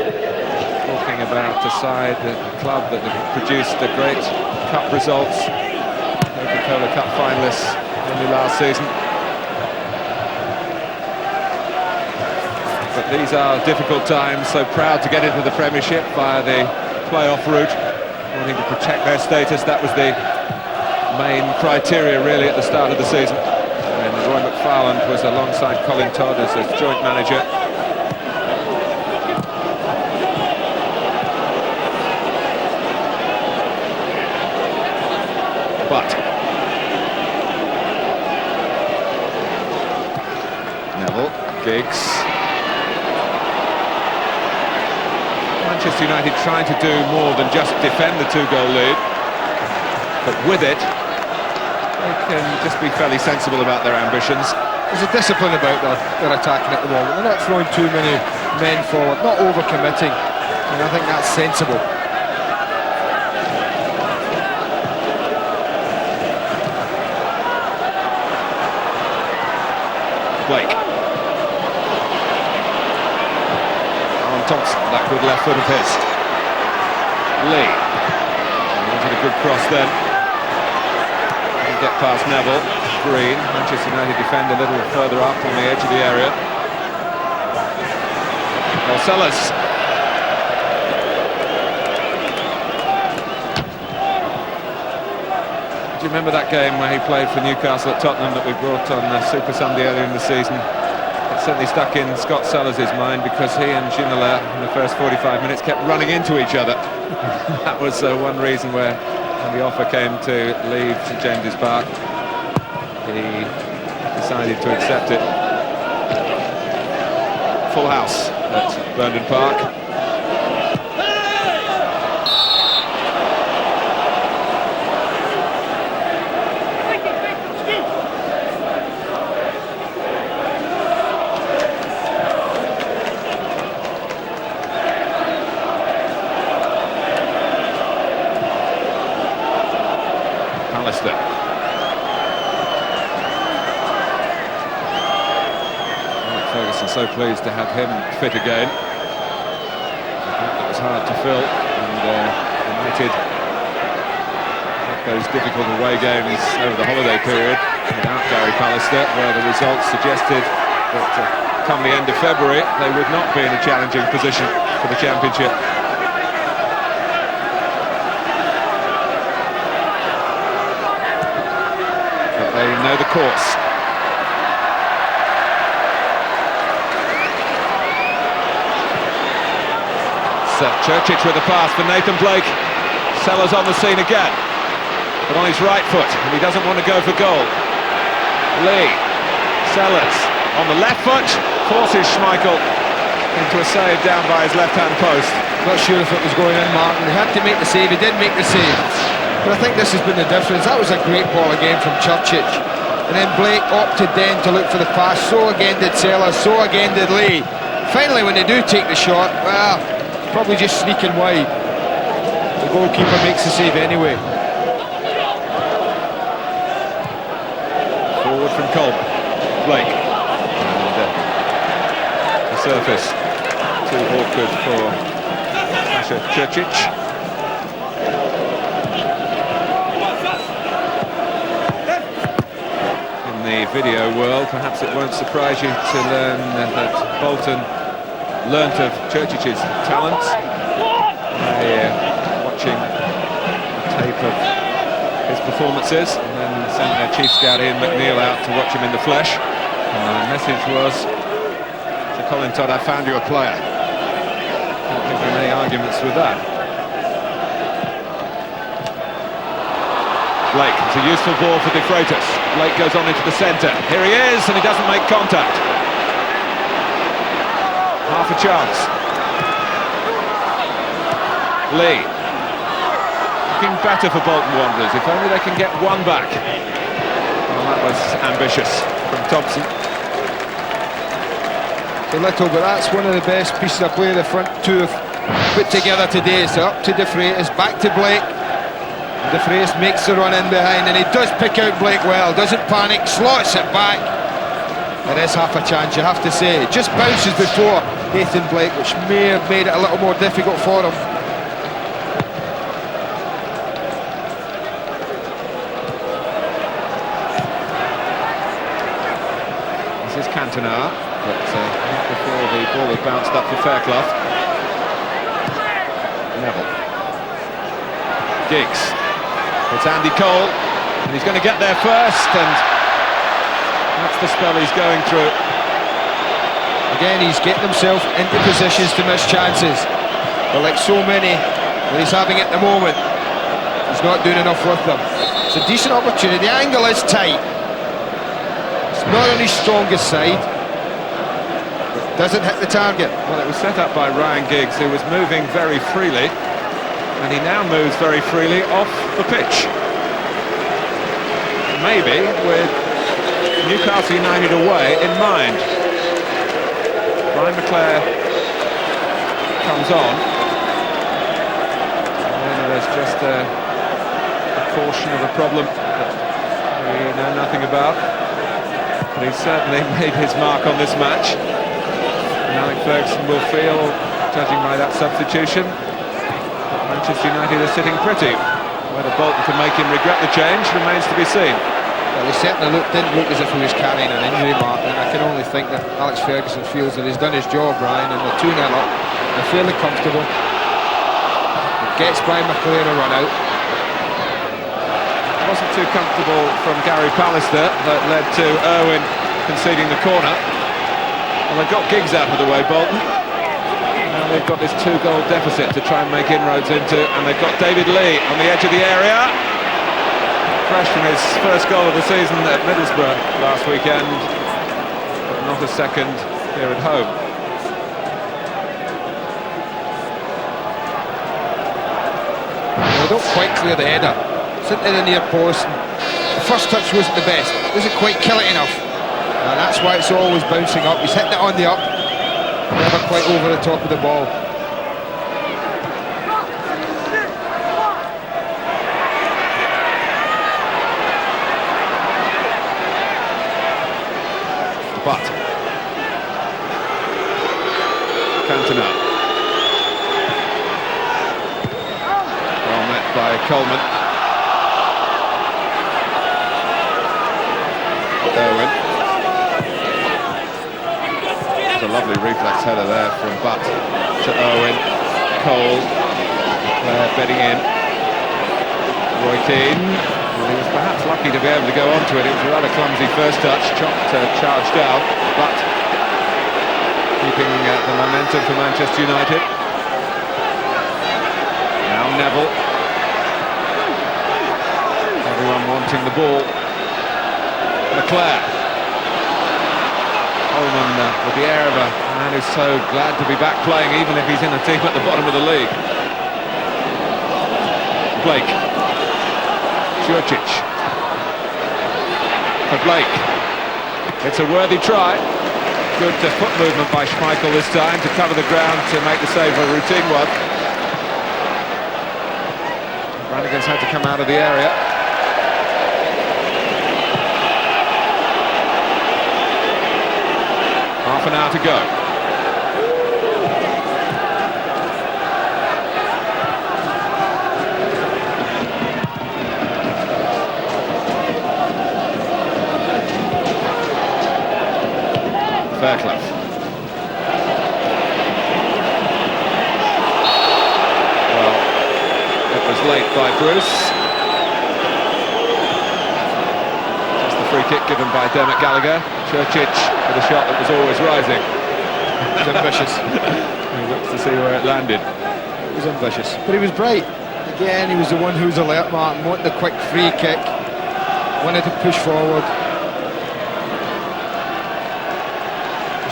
[SPEAKER 1] Talking about a side, a club that have produced the great cup results, Coca-Cola Cup finalists only last season. But these are difficult times, so proud to get into the Premiership via the playoff route, wanting to protect their status. That was the main criteria really at the start of the season. And Roy McFarland was alongside Colin Todd as joint manager. But Neville, Giggs. Manchester United trying to do more than just defend the 2-goal lead, but with it they can just be fairly sensible about their ambitions.
[SPEAKER 2] There's a discipline about their attacking at the moment. They're not throwing too many men forward, not over-committing, and I think that's sensible.
[SPEAKER 1] Blake. Alan Thompson, that good left foot of his. Lee. He wanted a good cross then. Didn't get past Neville. Green. Manchester United defend a little further up on the edge of the area. Sellers. Do you remember that game where he played for Newcastle at Tottenham that we brought on Super Sunday earlier in the season? It certainly stuck in Scott Sellers' mind because he and Ginola in the first 45 minutes kept running into each other. That was one reason when the offer came to leave St James's Park, he decided to accept it. Full house at Burnden Park. Ferguson so pleased to have him fit again. It was hard to fill, and United had those difficult away games over the holiday period without Gary Pallister, where the results suggested that come the end of February they would not be in a challenging position for the Championship. But they know the course. Churchic with the pass for Nathan Blake. Sellers on the scene again, but on his right foot, and he doesn't want to go for goal. Lee, Sellers on the left foot, forces Schmeichel into a save down by his left-hand post.
[SPEAKER 2] Not sure if it was going in, Martin. He had to make the save, he did make the save. But I think this has been the difference. That was a great ball again from Churchic. And then Blake opted then to look for the pass, so again did Sellers, so again did Lee. Finally, when they do take the shot, well, probably just sneaking wide. The goalkeeper makes the save anyway.
[SPEAKER 1] Forward from Kolb. Blake. And the surface. Too awkward for Sasha Churchic. In the video world, perhaps it won't surprise you to learn that Bolton learnt of Churchic's talents by watching a tape of his performances, and then sent their chief scout Ian McNeil out to watch him in the flesh. And the message was to Colin Todd, I found you a player. I don't think there are any arguments with that. Blake, it's a useful ball for De Freitas. Blake goes on into the centre. Here he is, and he doesn't make contact. Half a chance. Lee. Looking better for Bolton Wanderers. If only they can get one back. Well, that was ambitious from Thompson.
[SPEAKER 2] A little, but that's one of the best pieces of play the front two have put together today. So up to De Freitas, back to Blake. De Freitas makes the run in behind, and he does pick out Blake well. Doesn't panic, slots it back. It is half a chance, you have to say. It just bounces before Nathan Blake, which may have made it a little more difficult for him.
[SPEAKER 1] This is Cantona, but not before the ball was bounced up for Fairclough. Neville. Giggs. It's Andy Cole, and he's going to get there first, and that's the spell he's going through.
[SPEAKER 2] Again, he's getting himself into positions to miss chances. But like so many that he's having at the moment, he's not doing enough with them. It's a decent opportunity. The angle is tight. It's not on his strongest side. It doesn't hit the target.
[SPEAKER 1] Well, it was set up by Ryan Giggs, who was moving very freely, and he now moves very freely off the pitch. Maybe with Newcastle United away in mind. Ryan McClare comes on, and then there's just a portion of a problem that we know nothing about, but he's certainly made his mark on this match, and Alex Ferguson will feel, judging by that substitution, that Manchester United are sitting pretty. Whether Bolton can make him regret the change remains to be seen.
[SPEAKER 2] Well, he certainly didn't look as if he was carrying an injury, Mark, and I can only think that Alex Ferguson feels that he's done his job, Brian, and they're 2-0 up. They're fairly comfortable. It gets by McClare a run out.
[SPEAKER 1] It wasn't too comfortable from Gary Pallister that led to Irwin conceding the corner. Well, they've got Giggs out of the way, Bolton. Now they've got this 2-goal deficit to try and make inroads into, and they've got David Lee on the edge of the area. Fresh from his first goal of the season at Middlesbrough last weekend, but not a second here at home.
[SPEAKER 2] They don't quite clear the header. It's into the near post. The first touch wasn't the best. Doesn't quite kill it enough. And that's why it's always bouncing up. He's hitting it on the up. Never quite over the top of the ball.
[SPEAKER 1] But Cantona. Well met by Coleman. Owen. There's a lovely reflex header there from Butt to Owen. Cole. Bedding in. Roy Keane. Well, he was perhaps lucky to be able to go onto it. It was a rather clumsy first touch. Charged down, but keeping the momentum for Manchester United. Now Neville. Everyone wanting the ball. Leclerc. Coleman with the air of a man who's so glad to be back playing, even if he's in a team at the bottom of the league. Blake. Jurčić. For Blake. It's a worthy try. Good foot movement by Schmeichel this time to cover the ground to make the save a routine one. Brannigan's had to come out of the area. Half an hour to go. Fairclough. Well, it was late by Bruce. Just the free kick given by Dermot Gallagher. Jurčić with a shot that was always rising. It was ambitious. He looks to see where it landed.
[SPEAKER 2] It was ambitious, but he was bright. Again, he was the one who was alert, Martin, wanted the quick free kick, wanted to push forward.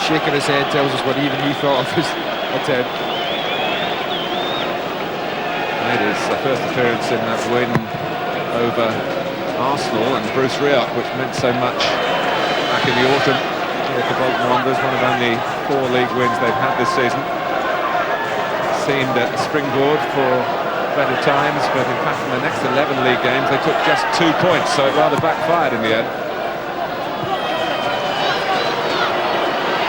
[SPEAKER 2] Shaking his head tells us what even he thought of his attempt.
[SPEAKER 1] Made his first appearance in that win over Arsenal and Bruce Rioch, which meant so much back in the autumn here for Bolton Wanderers, one of only 4 league wins they've had this season. Seemed a springboard for better times, but in fact in the next 11 league games they took just 2 points, so it rather backfired in the end.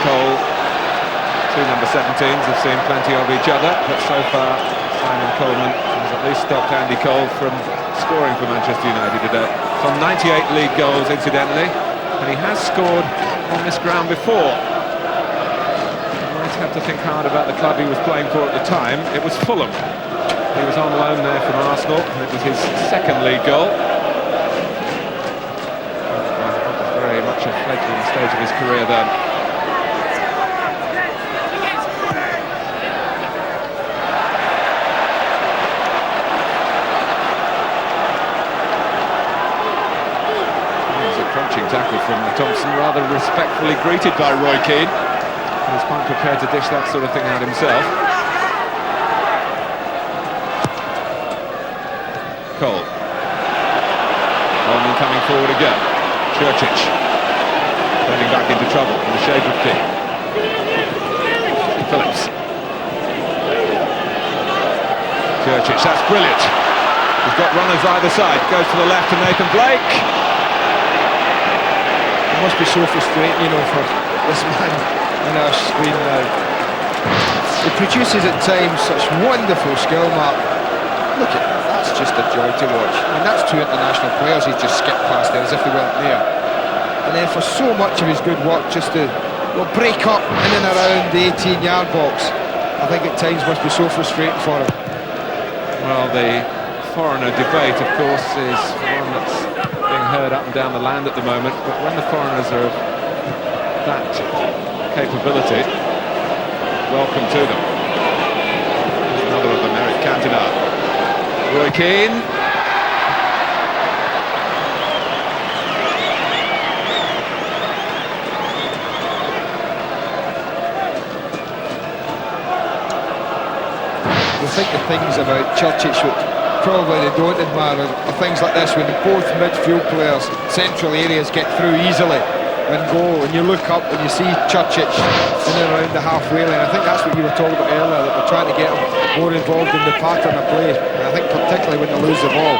[SPEAKER 1] Cole, 2 number 17s have seen plenty of each other, but so far Simon Coleman has at least stopped Andy Cole from scoring for Manchester United today. It's on 98 league goals, incidentally, and he has scored on this ground before. You might have to think hard about the club he was playing for at the time. It was Fulham. He was on loan there from Arsenal, and it was his 2nd league goal. That was very much a fledgling stage of his career then. Crunching tackle from Thompson, rather respectfully greeted by Roy Keane. He's quite prepared to dish that sort of thing out himself. Cole. Coleman coming forward again. Jurčić. Turning back into trouble in the shape of Keane. Phillips. Jurčić, that's brilliant. He's got runners either side. Goes to the left to Nathan Blake.
[SPEAKER 2] It must be so frustrating, you know, for this man on our screen now. He produces at times such wonderful skill, Mark. Look at that, that's just a joy to watch. I mean, that's 2 international players he's just skipped past there as if they weren't there. And then for so much of his good work just to break up in and around the 18-yard box, I think at times must be so frustrating for him.
[SPEAKER 1] Well, the foreigner debate, of course, is one that's being heard up and down the land at the moment, but when the foreigners are of that capability, welcome to them. There's another of them, Eric Cantona. Roy Keane.
[SPEAKER 2] I think the things about Jurčić which probably they don't admire are things like this, when both midfield players, central areas get through easily and go, and you look up and you see Jurčić in and around the halfway line. I think that's what you were talking about earlier, that they're trying to get him more involved in the pattern of play, and I think particularly when they lose the ball.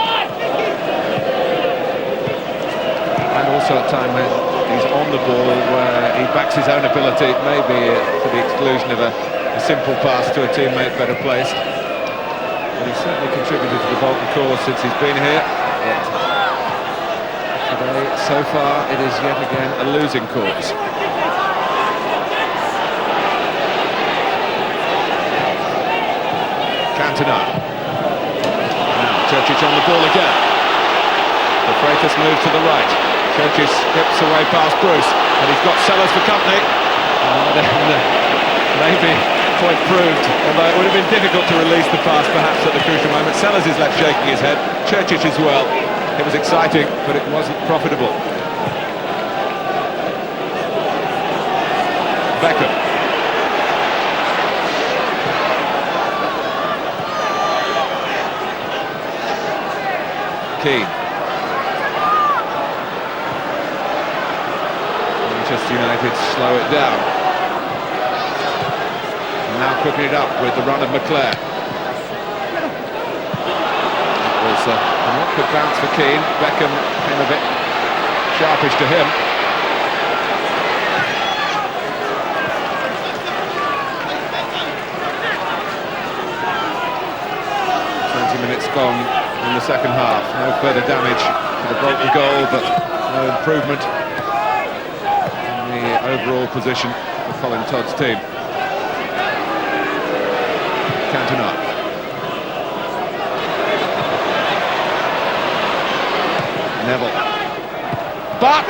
[SPEAKER 1] And also at time when he's on the ball where he backs his own ability, maybe to the exclusion of a a simple pass to a teammate better placed. But he's certainly contributed to the Bolton cause since he's been here. Today, so far, it is yet again a losing cause. Cantona. Now Churchill on the ball again. The Freitas move to the right. Churchill skips away past Bruce, and he's got Sellers for company. Maybe point proved, although it would have been difficult to release the pass perhaps at the crucial moment. Sellers is left shaking his head, Churchill as well. It was exciting, but it wasn't profitable. Beckham. Keane. Manchester United slow it down. And now cooking it up with the run of McClare. That was a not good bounce for Keane. Beckham came a bit sharpish to him. Minutes gone in the second half. No further damage to the Bolton goal, but no improvement in the overall position for Colin Todd's team. Cantona. Neville. But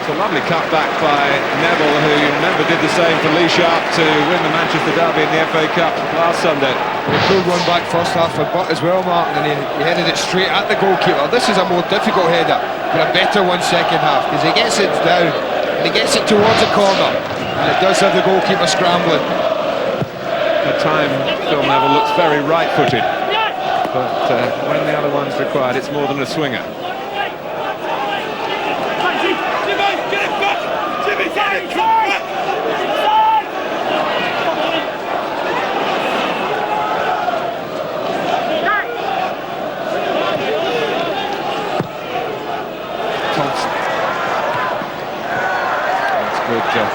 [SPEAKER 1] it's a lovely cutback by Neville, who you remember did the same for Lee Sharp to win the Manchester Derby in the FA Cup last Sunday.
[SPEAKER 2] A good one back first half for Butt as well, Martin, and he headed it straight at the goalkeeper. This is a more difficult header, but a better one second half, because he gets it down and he gets it towards the corner, and it does have the goalkeeper scrambling.
[SPEAKER 1] At time, Phil Neville looks very right-footed, but when the other one's required, it's more than a swinger.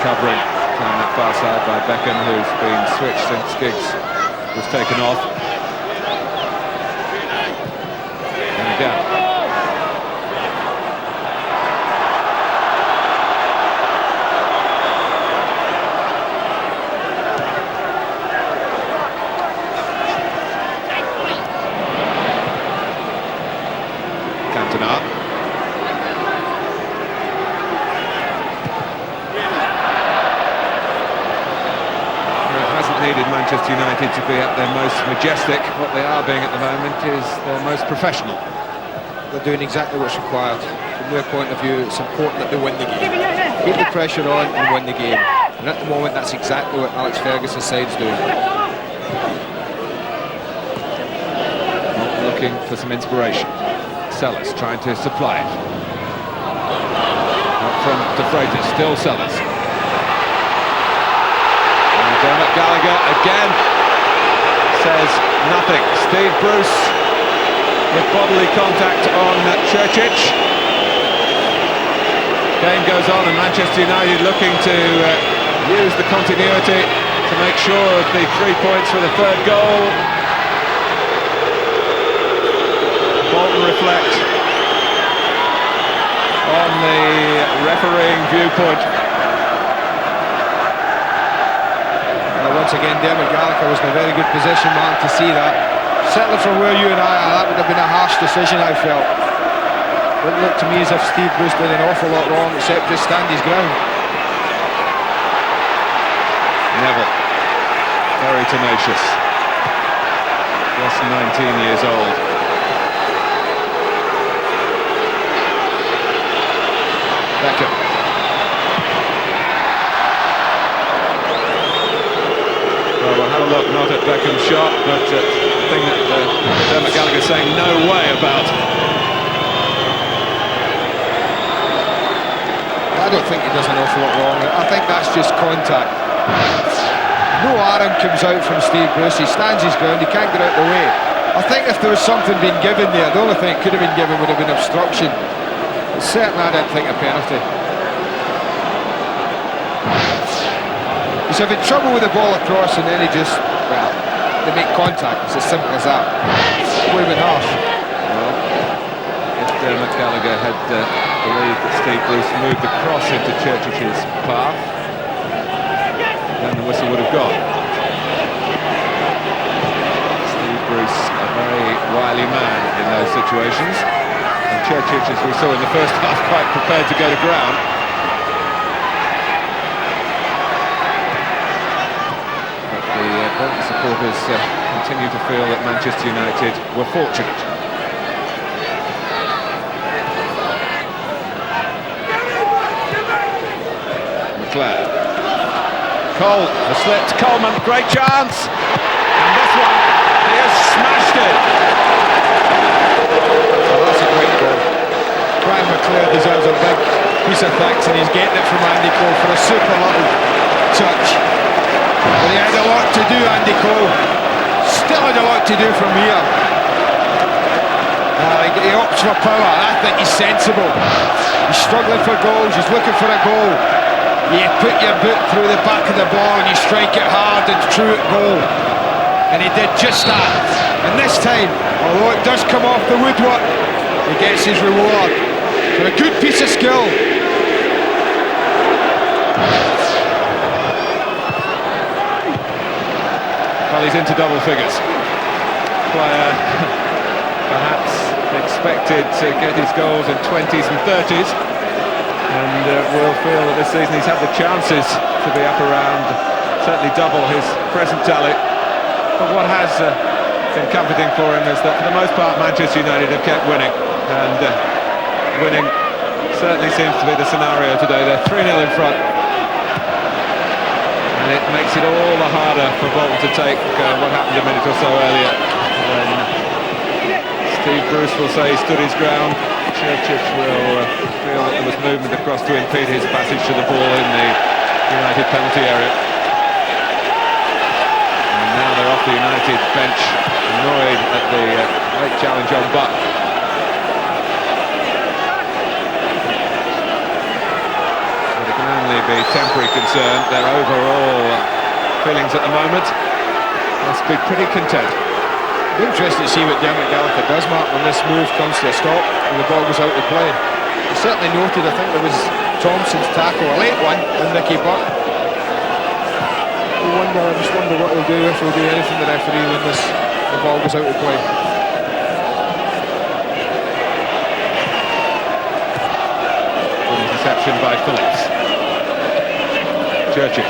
[SPEAKER 1] Covering down that far side by Beckham, who's been switched since Giggs was taken off. And again. Cantona. Needed Manchester United to be at their most majestic. What they are being at the moment is their most professional.
[SPEAKER 2] They're doing exactly what's required. From their point of view, it's important that they win the game. Keep the pressure on and win the game. And at the moment, that's exactly what Alex Ferguson's side's doing.
[SPEAKER 1] Not looking for some inspiration. Sellers trying to supply it. Up from De Freitas, still Sellers. Dermot Gallagher again says nothing. Steve Bruce with bodily contact on Churchill. Game goes on and Manchester United looking to use the continuity to make sure of the 3 points for the third goal. Bolton reflect on the refereeing viewpoint.
[SPEAKER 2] Once again, Dermot Gallagher was in a very good position, Martin, to see that. Certainly from where you and I are, that would have been a harsh decision, I felt. Didn't look to me as if Steve Bruce did an awful lot wrong, except just stand his ground.
[SPEAKER 1] Neville, very tenacious. Just 19 years old. Beckham. Well, we'll have a look, not at Beckham's shot, but at the thing that Dermot Gallagher's saying no way about.
[SPEAKER 2] I don't think he does an awful lot wrong. I think that's just contact. No Aaron comes out from Steve Bruce, he stands his ground, he can't get out the way. I think if there was something being given there, the only thing it could have been given would have been obstruction. But certainly I didn't think a penalty. He's having trouble with the ball across, and then he just, well, they make contact. It's as simple as that. Would have been harsh.
[SPEAKER 1] Well, if McGallagher had believed that Steve Bruce moved the cross into Churchich's path, then the whistle would have gone. Steve Bruce, a very wily man in those situations, and Churchich, as we saw in the first half, quite prepared to go to ground. Bolton supporters continue to feel that Manchester United were fortunate. McLeod. Cole has slipped. Coleman, great chance. And this one, he has smashed it.
[SPEAKER 2] Oh, that's a great goal. Brian McLeod deserves a big piece of thanks, and he's getting it from Andy Cole for a super little touch. But he had a lot to do, Andy Cole. Still had a lot to do from here. He opts for power. I think he's sensible. He's struggling for goals. He's looking for a goal. You put your boot through the back of the ball and you strike it hard and true at goal. And he did just that. And this time, although it does come off the woodwork, he gets his reward for a good piece of skill.
[SPEAKER 1] Well, he's into double figures. Player perhaps expected to get his goals in 20s and 30s, and will feel that this season he's had the chances to be up around certainly double his present tally. But what has been comforting for him is that for the most part Manchester United have kept winning, and winning certainly seems to be the scenario today. They're 3-0 in front. And it makes it all the harder for Bolton to take what happened a minute or so earlier, when Steve Bruce will say he stood his ground. Churchill will feel that there was movement across to impede his passage to the ball in the United penalty area. And now they're off the United bench, annoyed at the late challenge on Butt. Be temporary concern. Their overall feelings at the moment must be pretty content.
[SPEAKER 2] Be interesting to see what Dermot Gallagher does, Mark, when this move comes to a stop and the ball goes out of play. He certainly noted, I think there was Thompson's tackle, a late one, on Nicky Butt. I just wonder what he'll do, if he'll do anything the referee when the ball goes out of play.
[SPEAKER 1] Good interception by Phillips. Churchill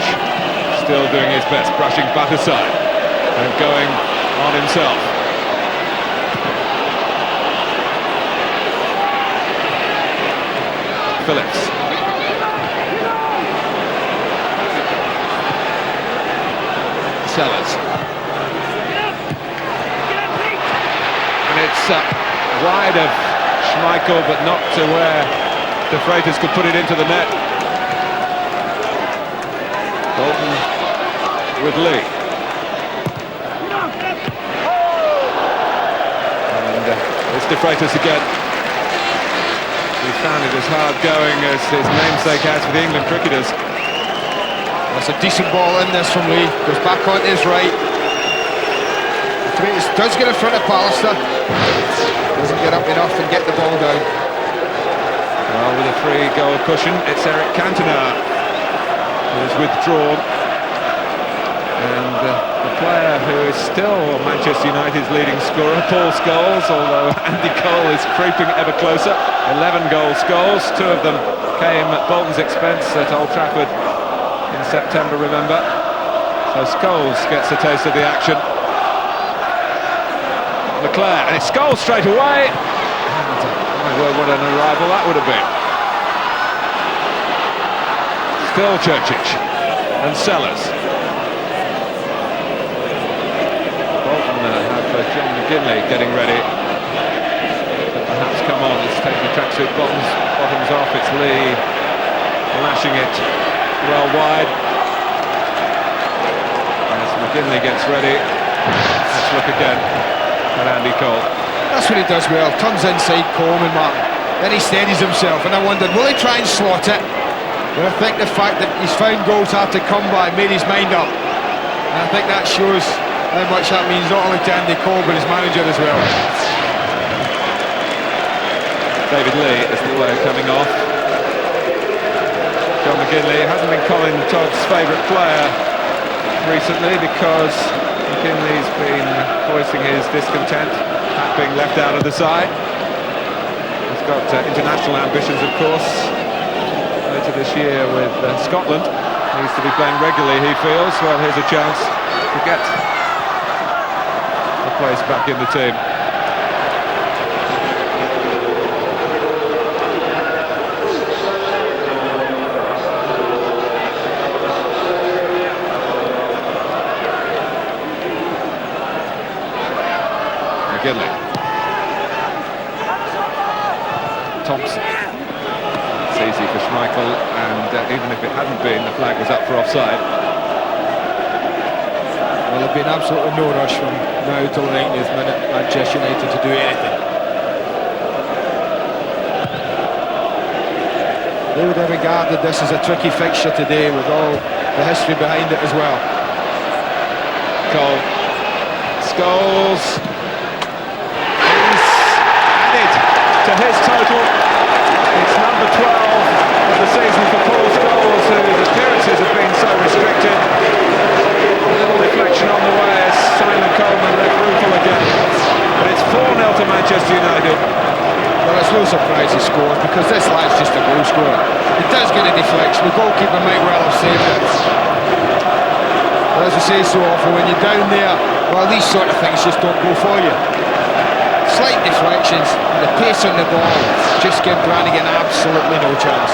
[SPEAKER 1] still doing his best, brushing Butt aside and going on himself. Phillips. Sellers. And it's wide of Schmeichel, but not to where De Freitas could put it into the net. Bolton with Lee. And it's De Freitas again. He found it as hard going as his namesake has with the England cricketers.
[SPEAKER 2] That's a decent ball in this from Lee. Goes back on his right. De Freitas does get in front of Pallister. Doesn't get up enough and get the ball down.
[SPEAKER 1] Well, with a 3-goal cushion, it's Eric Cantona is withdrawn, and the player who is still Manchester United's leading scorer, Paul Scholes, although Andy Cole is creeping ever closer. 11 goal Scholes, 2 of them came at Bolton's expense at Old Trafford in September, remember. So Scholes gets a taste of the action. Leclerc, and it's Scholes straight away. And, my word, what an arrival that would have been. Still Churchill and Sellers. Bolton have John McGinley getting ready. But perhaps come on, it's taking the tracksuit bottoms off. It's Lee lashing it well wide. As McGinley gets ready, let's look again at Andy Cole.
[SPEAKER 2] That's what he does well. Turns inside Coleman, Martin. Then he steadies himself, and I wondered, will he try and slot it? But I think the fact that he's found goals hard to come by made his mind up. And I think that shows how much that means not only to Andy Cole but his manager as well.
[SPEAKER 1] David Lee is the player coming off. John McGinley hasn't been Colin Todd's favourite player recently because McGinley's been voicing his discontent at being left out of the side. He's got international ambitions, of course, later this year with Scotland. Needs to be playing regularly, he feels. Well, here's a chance to get a place back in the team. McGinley. Thompson. It's easy for Schmeichel, and even if it hadn't been, the flag was up for offside.
[SPEAKER 2] Well, there'd been absolutely no rush from now till the 90th minute, Manchester United, to do anything. They would have regarded this as a tricky fixture today with all the history behind it as well.
[SPEAKER 1] Cole. Scholes. He's added to his total. It's number 12 of the season for Paul Scholes, whose appearances have been so restricted. A little deflection on the way as Simon Coleman left Ruffle again. But it's 4-0 to Manchester United.
[SPEAKER 2] Well, it's no surprise he scored because this lad's just a goal scorer. He does get a deflection, the goalkeeper might well have saved it. But as I say so often, when you're down there, well, these sort of things just don't go for you. Slight deflections, and the pace on the ball just give Brannigan absolutely no chance.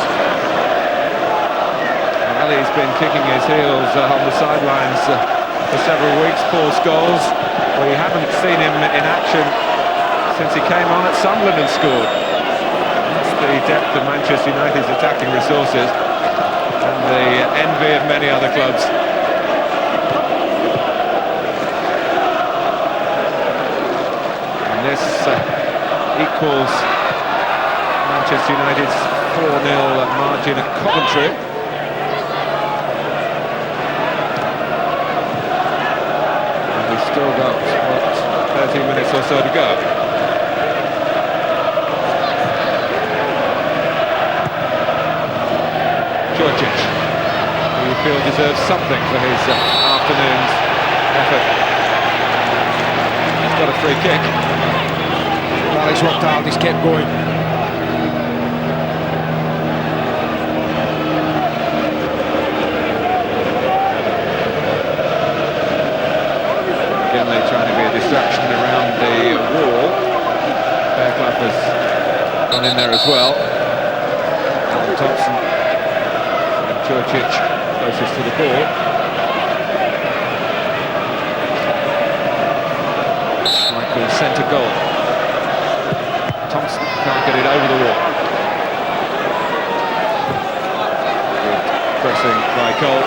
[SPEAKER 1] Well, he's been kicking his heels on the sidelines for several weeks, Paul Scholes. We haven't seen him in action since he came on at Sunderland and scored. That's the depth of Manchester United's attacking resources and the envy of many other clubs. And this equals Manchester United's 4-0 margin at Coventry. And we've still got, what, 13 minutes or so to go. Georgic, who you feel deserves something for his afternoon's effort. He's got a free kick.
[SPEAKER 2] Well, he's worked hard, he's kept going.
[SPEAKER 1] Again, they're trying to be a distraction around the wall. Fairclough has gone in there as well. Alan Thompson. Georgic closest to the ball. Schmeichel centre goal. Thompson can't get it over the wall. Good pressing by Cole.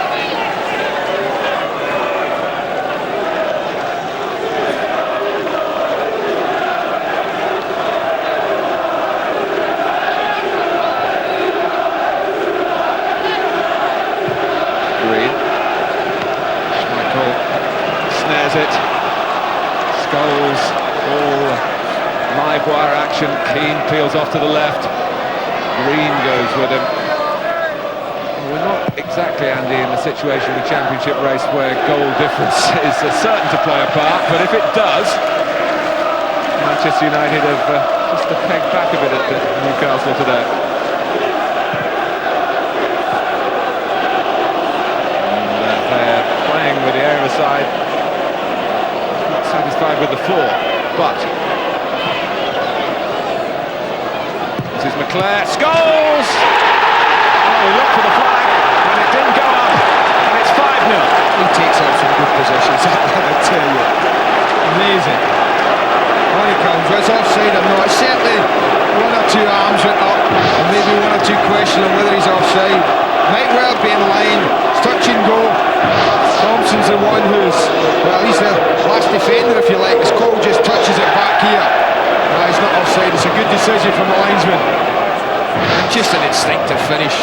[SPEAKER 1] It. Scholes, all live wire action. Keane peels off to the left. Green goes with him. We're not exactly, Andy, in the situation of the championship race where goal difference is certain to play a part, but if it does, Manchester United have just a peg back a bit at Newcastle today. And they're playing with the air of a side satisfied with the floor, but this is McClare. Scholes! Oh, he looked for the flag and it didn't go up, and it's 5-0.
[SPEAKER 2] He takes out some good positions, I tell you. Amazing. On he comes, whether it's offside or not. Certainly one or two arms went up, and maybe one or two questions on whether he's offside. Might well be in line. It's touch and go. Thompson's the one who's, well, he's the last defender, if you like, as Cole just touches it back here. He's not offside, it's a good decision from the linesman. And just an instinctive finish.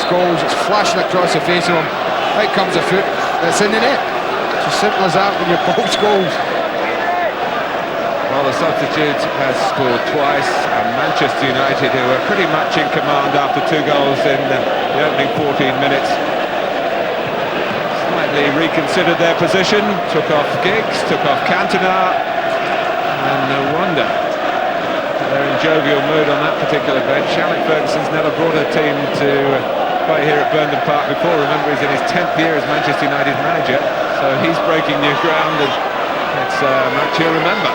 [SPEAKER 2] Scholes, it's flashing across the face of him. Out comes a foot, it's in the net. It's as simple as that when you're Paul Scholes.
[SPEAKER 1] Well, the substitute has scored twice, and Manchester United, who were pretty much in command after 2 goals in the opening 14 minutes, slightly reconsidered their position, took off Giggs, took off Cantona, and no wonder they're in jovial mood on that particular bench. Alex Ferguson's never brought a team to play here at Burnden Park before. Remember, he's in his 10th year as Manchester United manager, so he's breaking new ground, and it's a match he'll remember.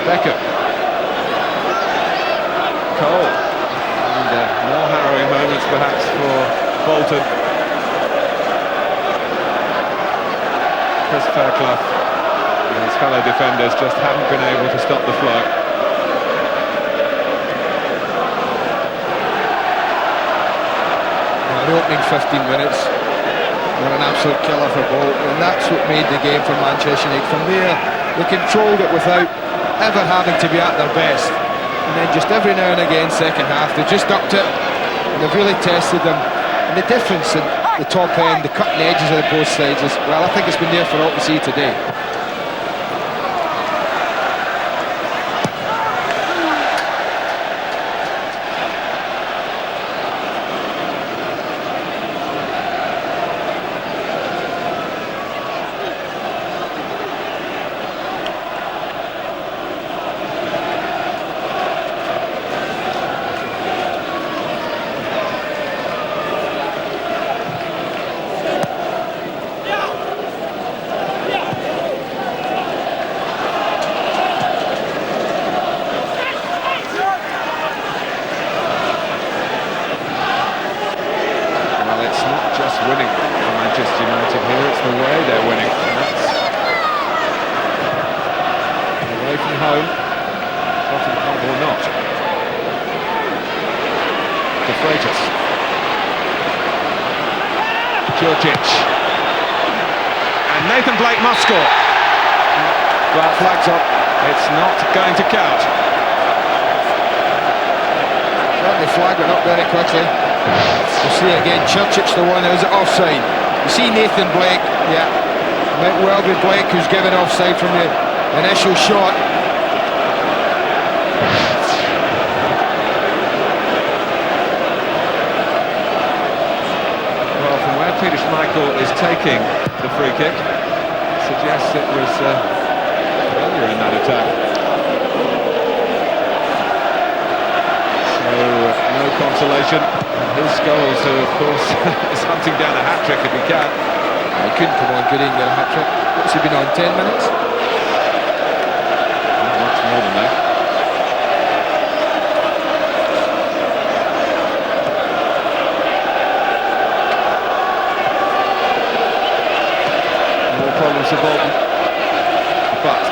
[SPEAKER 1] Beckham, Cole, and more harrowing moments perhaps for Bolton. Chris Fairclough and his fellow defenders just haven't been able to stop the flow.
[SPEAKER 2] Well, the opening 15 minutes were an absolute killer for Bolton, and that's what made the game for Manchester United. From there, they controlled it without ever having to be at their best, and then just every now and again, second half, they just upped it, and they've really tested them. And the difference in the top end, the cutting edges of both sides is, well, I think it's been there for all to see today.
[SPEAKER 1] Winning for Manchester United here, it's the way they're winning. And that's away from home, Tottenham Hub or not. De Freitas, Djurcic, and Nathan Blake must score. But flags up, it's not going to count.
[SPEAKER 2] Certainly flagged it up very quickly. You see again, Churchic's the one who's offside. You see Nathan Blake, yeah, might well be Blake who's given offside from the initial shot.
[SPEAKER 1] Well, from where Peter Schmeichel is taking the free kick, suggests it was earlier in that attack. So, no consolation. His Scholes, who of course is hunting down a hat-trick if he can.
[SPEAKER 2] He couldn't come on, could he, and get a hat-trick? What's he been on, 10 minutes?
[SPEAKER 1] Not much more than that. More problems for Bolton. But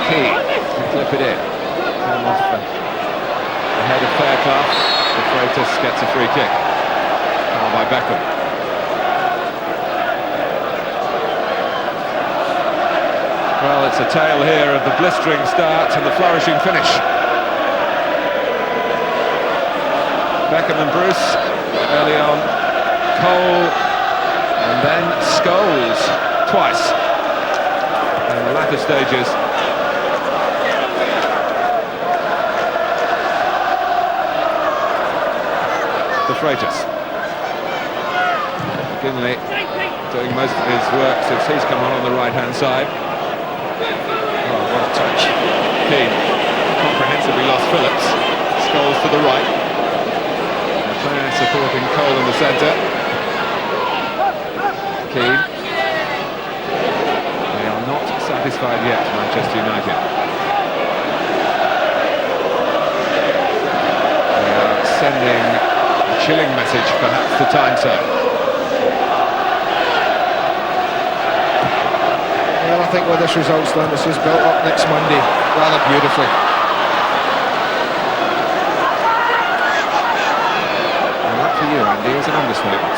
[SPEAKER 1] key to clip it in. Come off ahead of Fairclough. De Freitas gets a free kick. Foul by Beckham. Well, it's a tale here of the blistering start and the flourishing finish. Beckham and Bruce early on. Cole and then Scholes twice in the latter stages. De Freitas. Ginley doing most of his work since he's come on the right-hand side. Oh, what a touch. Keane comprehensively lost Phillips. Scholes to the right. McLaren supporting Cole in the centre. Keane. They are not satisfied yet, Manchester United. They are sending a chilling message, perhaps, to Tyneside.
[SPEAKER 2] Well, I think with this result's done, this is built up next Monday rather beautifully.
[SPEAKER 1] Well, that for you, Andy, is an understatement.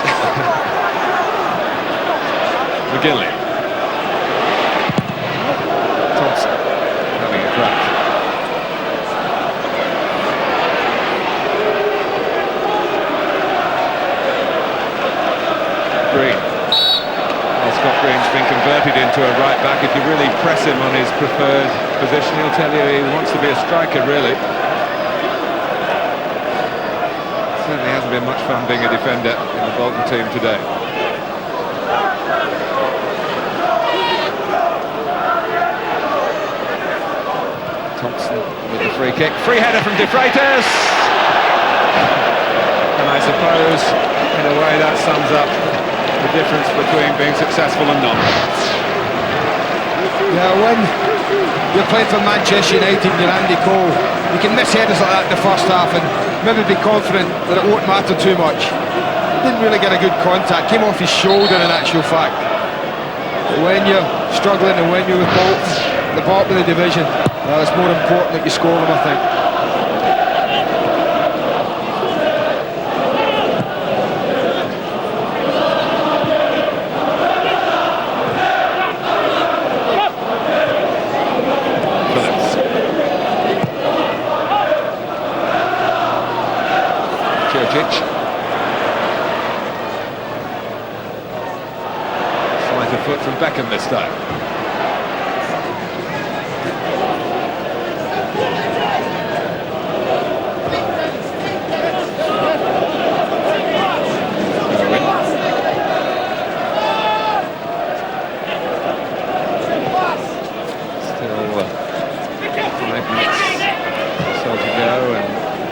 [SPEAKER 1] McGinley. Thompson having a crack. to a right back. If you really press him on his preferred position, he'll tell you he wants to be a striker, really. Certainly hasn't been much fun being a defender in the Bolton team today. Thompson with the free kick. Free header from De Freitas. And I suppose, in a way, that sums up the difference between being successful and not.
[SPEAKER 2] Yeah, when you're playing for Manchester United and you're Andy Cole, you can miss headers like that in the first half and maybe be confident that it won't matter too much. He didn't really get a good contact, came off his shoulder in actual fact. But when you're struggling and when you're with Bolton at the bottom of the division, well, it's more important that you score them, I think.
[SPEAKER 1] Slight of foot from Beckham this time. Still 5 minutes or so to go, and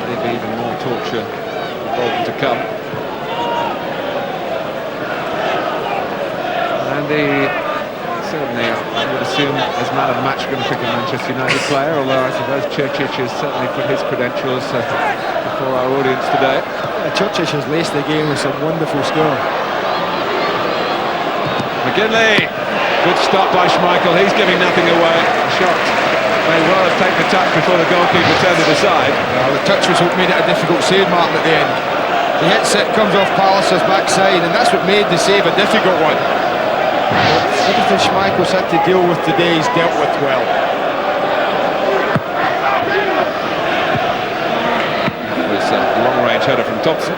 [SPEAKER 1] maybe even more torture for Bolton to come. Certainly, I would assume as man of the match, we're going to pick a Manchester United player, although I suppose Churchill has certainly put his credentials before our audience today.
[SPEAKER 2] Yeah, Churchill has laced the game with some wonderful skill.
[SPEAKER 1] McGinley, good stop by Schmeichel, he's giving nothing away. Shot may well have taken the touch before the goalkeeper turned it aside.
[SPEAKER 2] Well, the touch was what made it a difficult save, Martin, at the end. The hits it, comes off Palliser's backside, and that's what made the save a difficult one. Everything Schmeichel's had to deal with today, he's dealt with well.
[SPEAKER 1] That was a long-range header from Thompson.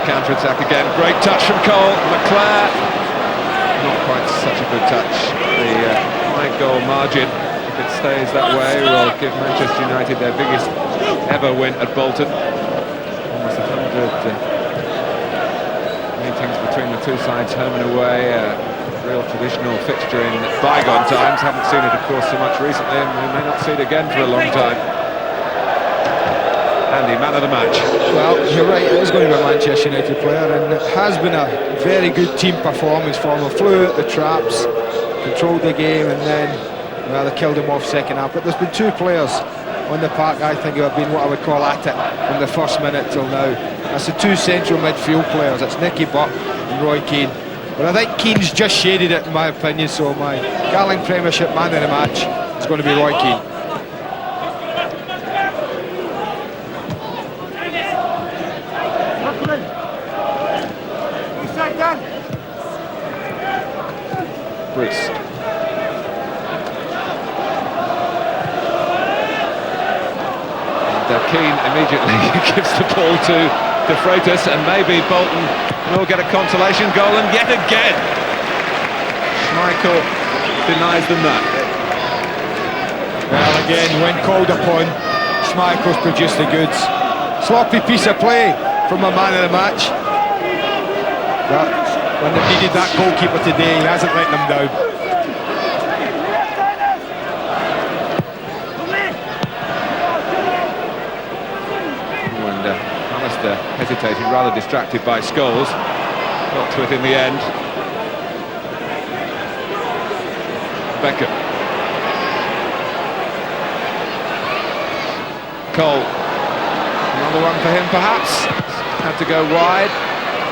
[SPEAKER 1] Counter-attack again, great touch from Cole. Leclerc, not quite such a good touch. The high goal margin, if it stays that way, will give Manchester United their biggest ever win at Bolton. Almost 100 meetings between the two sides, home and away. Real traditional fixture in bygone times. Haven't seen it, of course, so much recently, and we may not see it again for a long time. Andy, man of the match.
[SPEAKER 2] Well, you're right, it is going to be a Manchester United player, and it has been a very good team performance from him. Flew out the traps, controlled the game, and then, well, they killed him off second half. But there's been two players on the park, I think, who have been what I would call at it from the first minute till now. That's the two central midfield players. It's Nicky Butt and Roy Keane. But I think Keane's just shaded it, in my opinion, so my Carling Premiership man of the match is going to be Roy Keane.
[SPEAKER 1] Bruce. And Keane immediately gives the ball to De Freitas, and maybe Bolton will get a consolation goal, and yet again Schmeichel denies them that.
[SPEAKER 2] Well, again, when called upon, Schmeichel's produced the goods. Sloppy piece of play from a man of the match. But when they needed that goalkeeper today, he hasn't let them down.
[SPEAKER 1] And Alistair hesitated, rather distracted by Scholes. Got to it in the end. Beckham. Cole. Another one for him, perhaps. Had to go wide.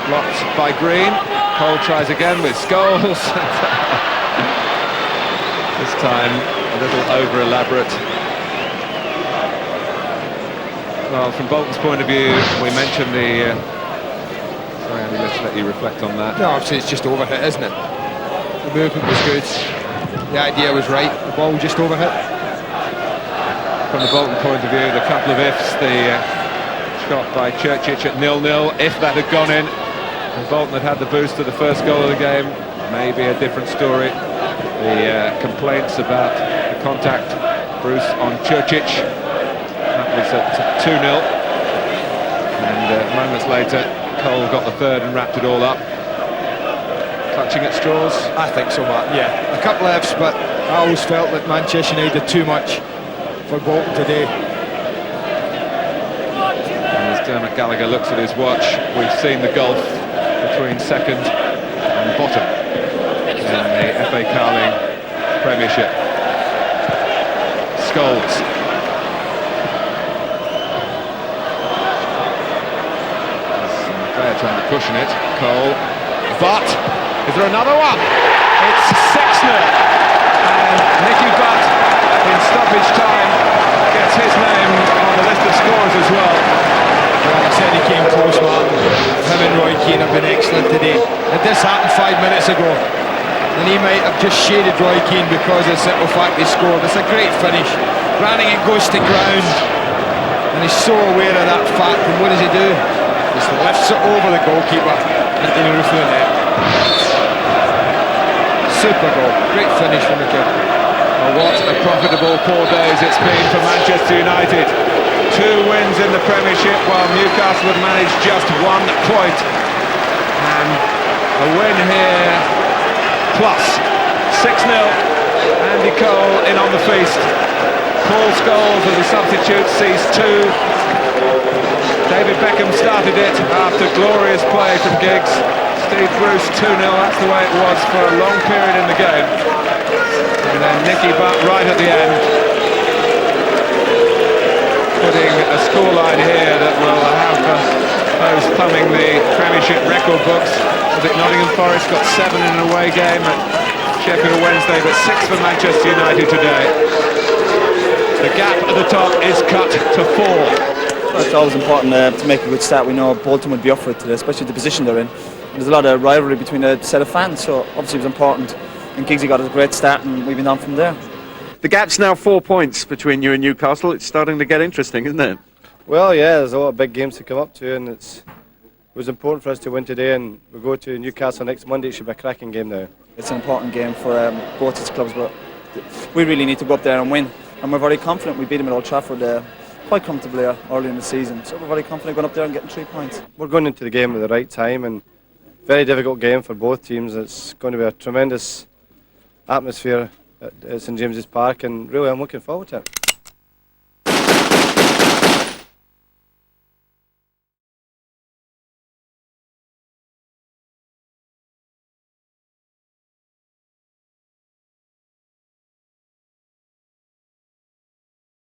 [SPEAKER 1] Blocked by Green. Cole tries again with Scholes. This time a little over-elaborate. Well, from Bolton's point of view, we mentioned the... sorry, Andy, let's let you reflect on that.
[SPEAKER 2] No, obviously it's just overhit, isn't it? The movement was good. The idea was right. The ball just overhit.
[SPEAKER 1] From the Bolton point of view, the couple of ifs, the shot by Churchich at 0-0, if that had gone in, and Bolton had had the boost to the first goal of the game, maybe a different story. The complaints about the contact, Bruce on Churchich, that was at 2-0, and moments later, Cole got the third and wrapped it all up. Clutching at straws?
[SPEAKER 2] I think so, Matt, yeah. A couple of ifs, but I always felt that Manchester United did too much for Bolton today.
[SPEAKER 1] And as Dermot Gallagher looks at his watch, we've seen the gulf between second and bottom in the FA Carling Premiership. Scholes. They're trying to cushion it. Cole. But is there another one? It's 6-0. And Nicky Butt in stoppage time gets his name on the list of scorers as well.
[SPEAKER 2] Well, I said he came close, Martin. Him and Roy Keane have been excellent today. And this happened 5 minutes ago, and he might have just shaded Roy Keane because of the simple fact he scored. It's a great finish. Brannigan goes to ground, and he's so aware of that fact. And what does he do? Just lifts it over the goalkeeper into the roof of the net. Super goal. Great finish from the kid.
[SPEAKER 1] Well, what a profitable 4 days it's been for Manchester United. 2 wins in the Premiership, while Newcastle have managed just 1 point. And a win here, plus 6-0. Andy Cole in on the feast. Paul Scholes as a substitute sees 2. David Beckham started it after glorious play from Giggs. Steve Bruce 2-0, that's the way it was for a long period in the game. And then Nicky Butt right at the end, putting a scoreline here that will have those thumbing the Premiership record books. Was it Nottingham Forest got 7 in an away game at Sheffield Wednesday, but 6 for Manchester United today. The gap at the top is cut to 4.
[SPEAKER 4] It's always important to make a good start. We know Bolton would be up for it today, especially the position they're in. And there's a lot of rivalry between a set of fans, so obviously it was important. And Giggsy got us a great start, and we've been on from there.
[SPEAKER 3] The gap's now 4 points between you and Newcastle. It's starting to get interesting, isn't it?
[SPEAKER 5] Well, yeah, there's a lot of big games to come up to, and it was important for us to win today, and we go to Newcastle next Monday. It should be a cracking game now.
[SPEAKER 4] It's an important game for both its clubs, but we really need to go up there and win. And we're very confident. We beat them at Old Trafford quite comfortably early in the season, so we're very confident going up there and getting 3 points.
[SPEAKER 5] We're going into the game at the right time, and very difficult game for both teams. It's going to be a tremendous atmosphere at St James's Park, and really I'm looking forward to it.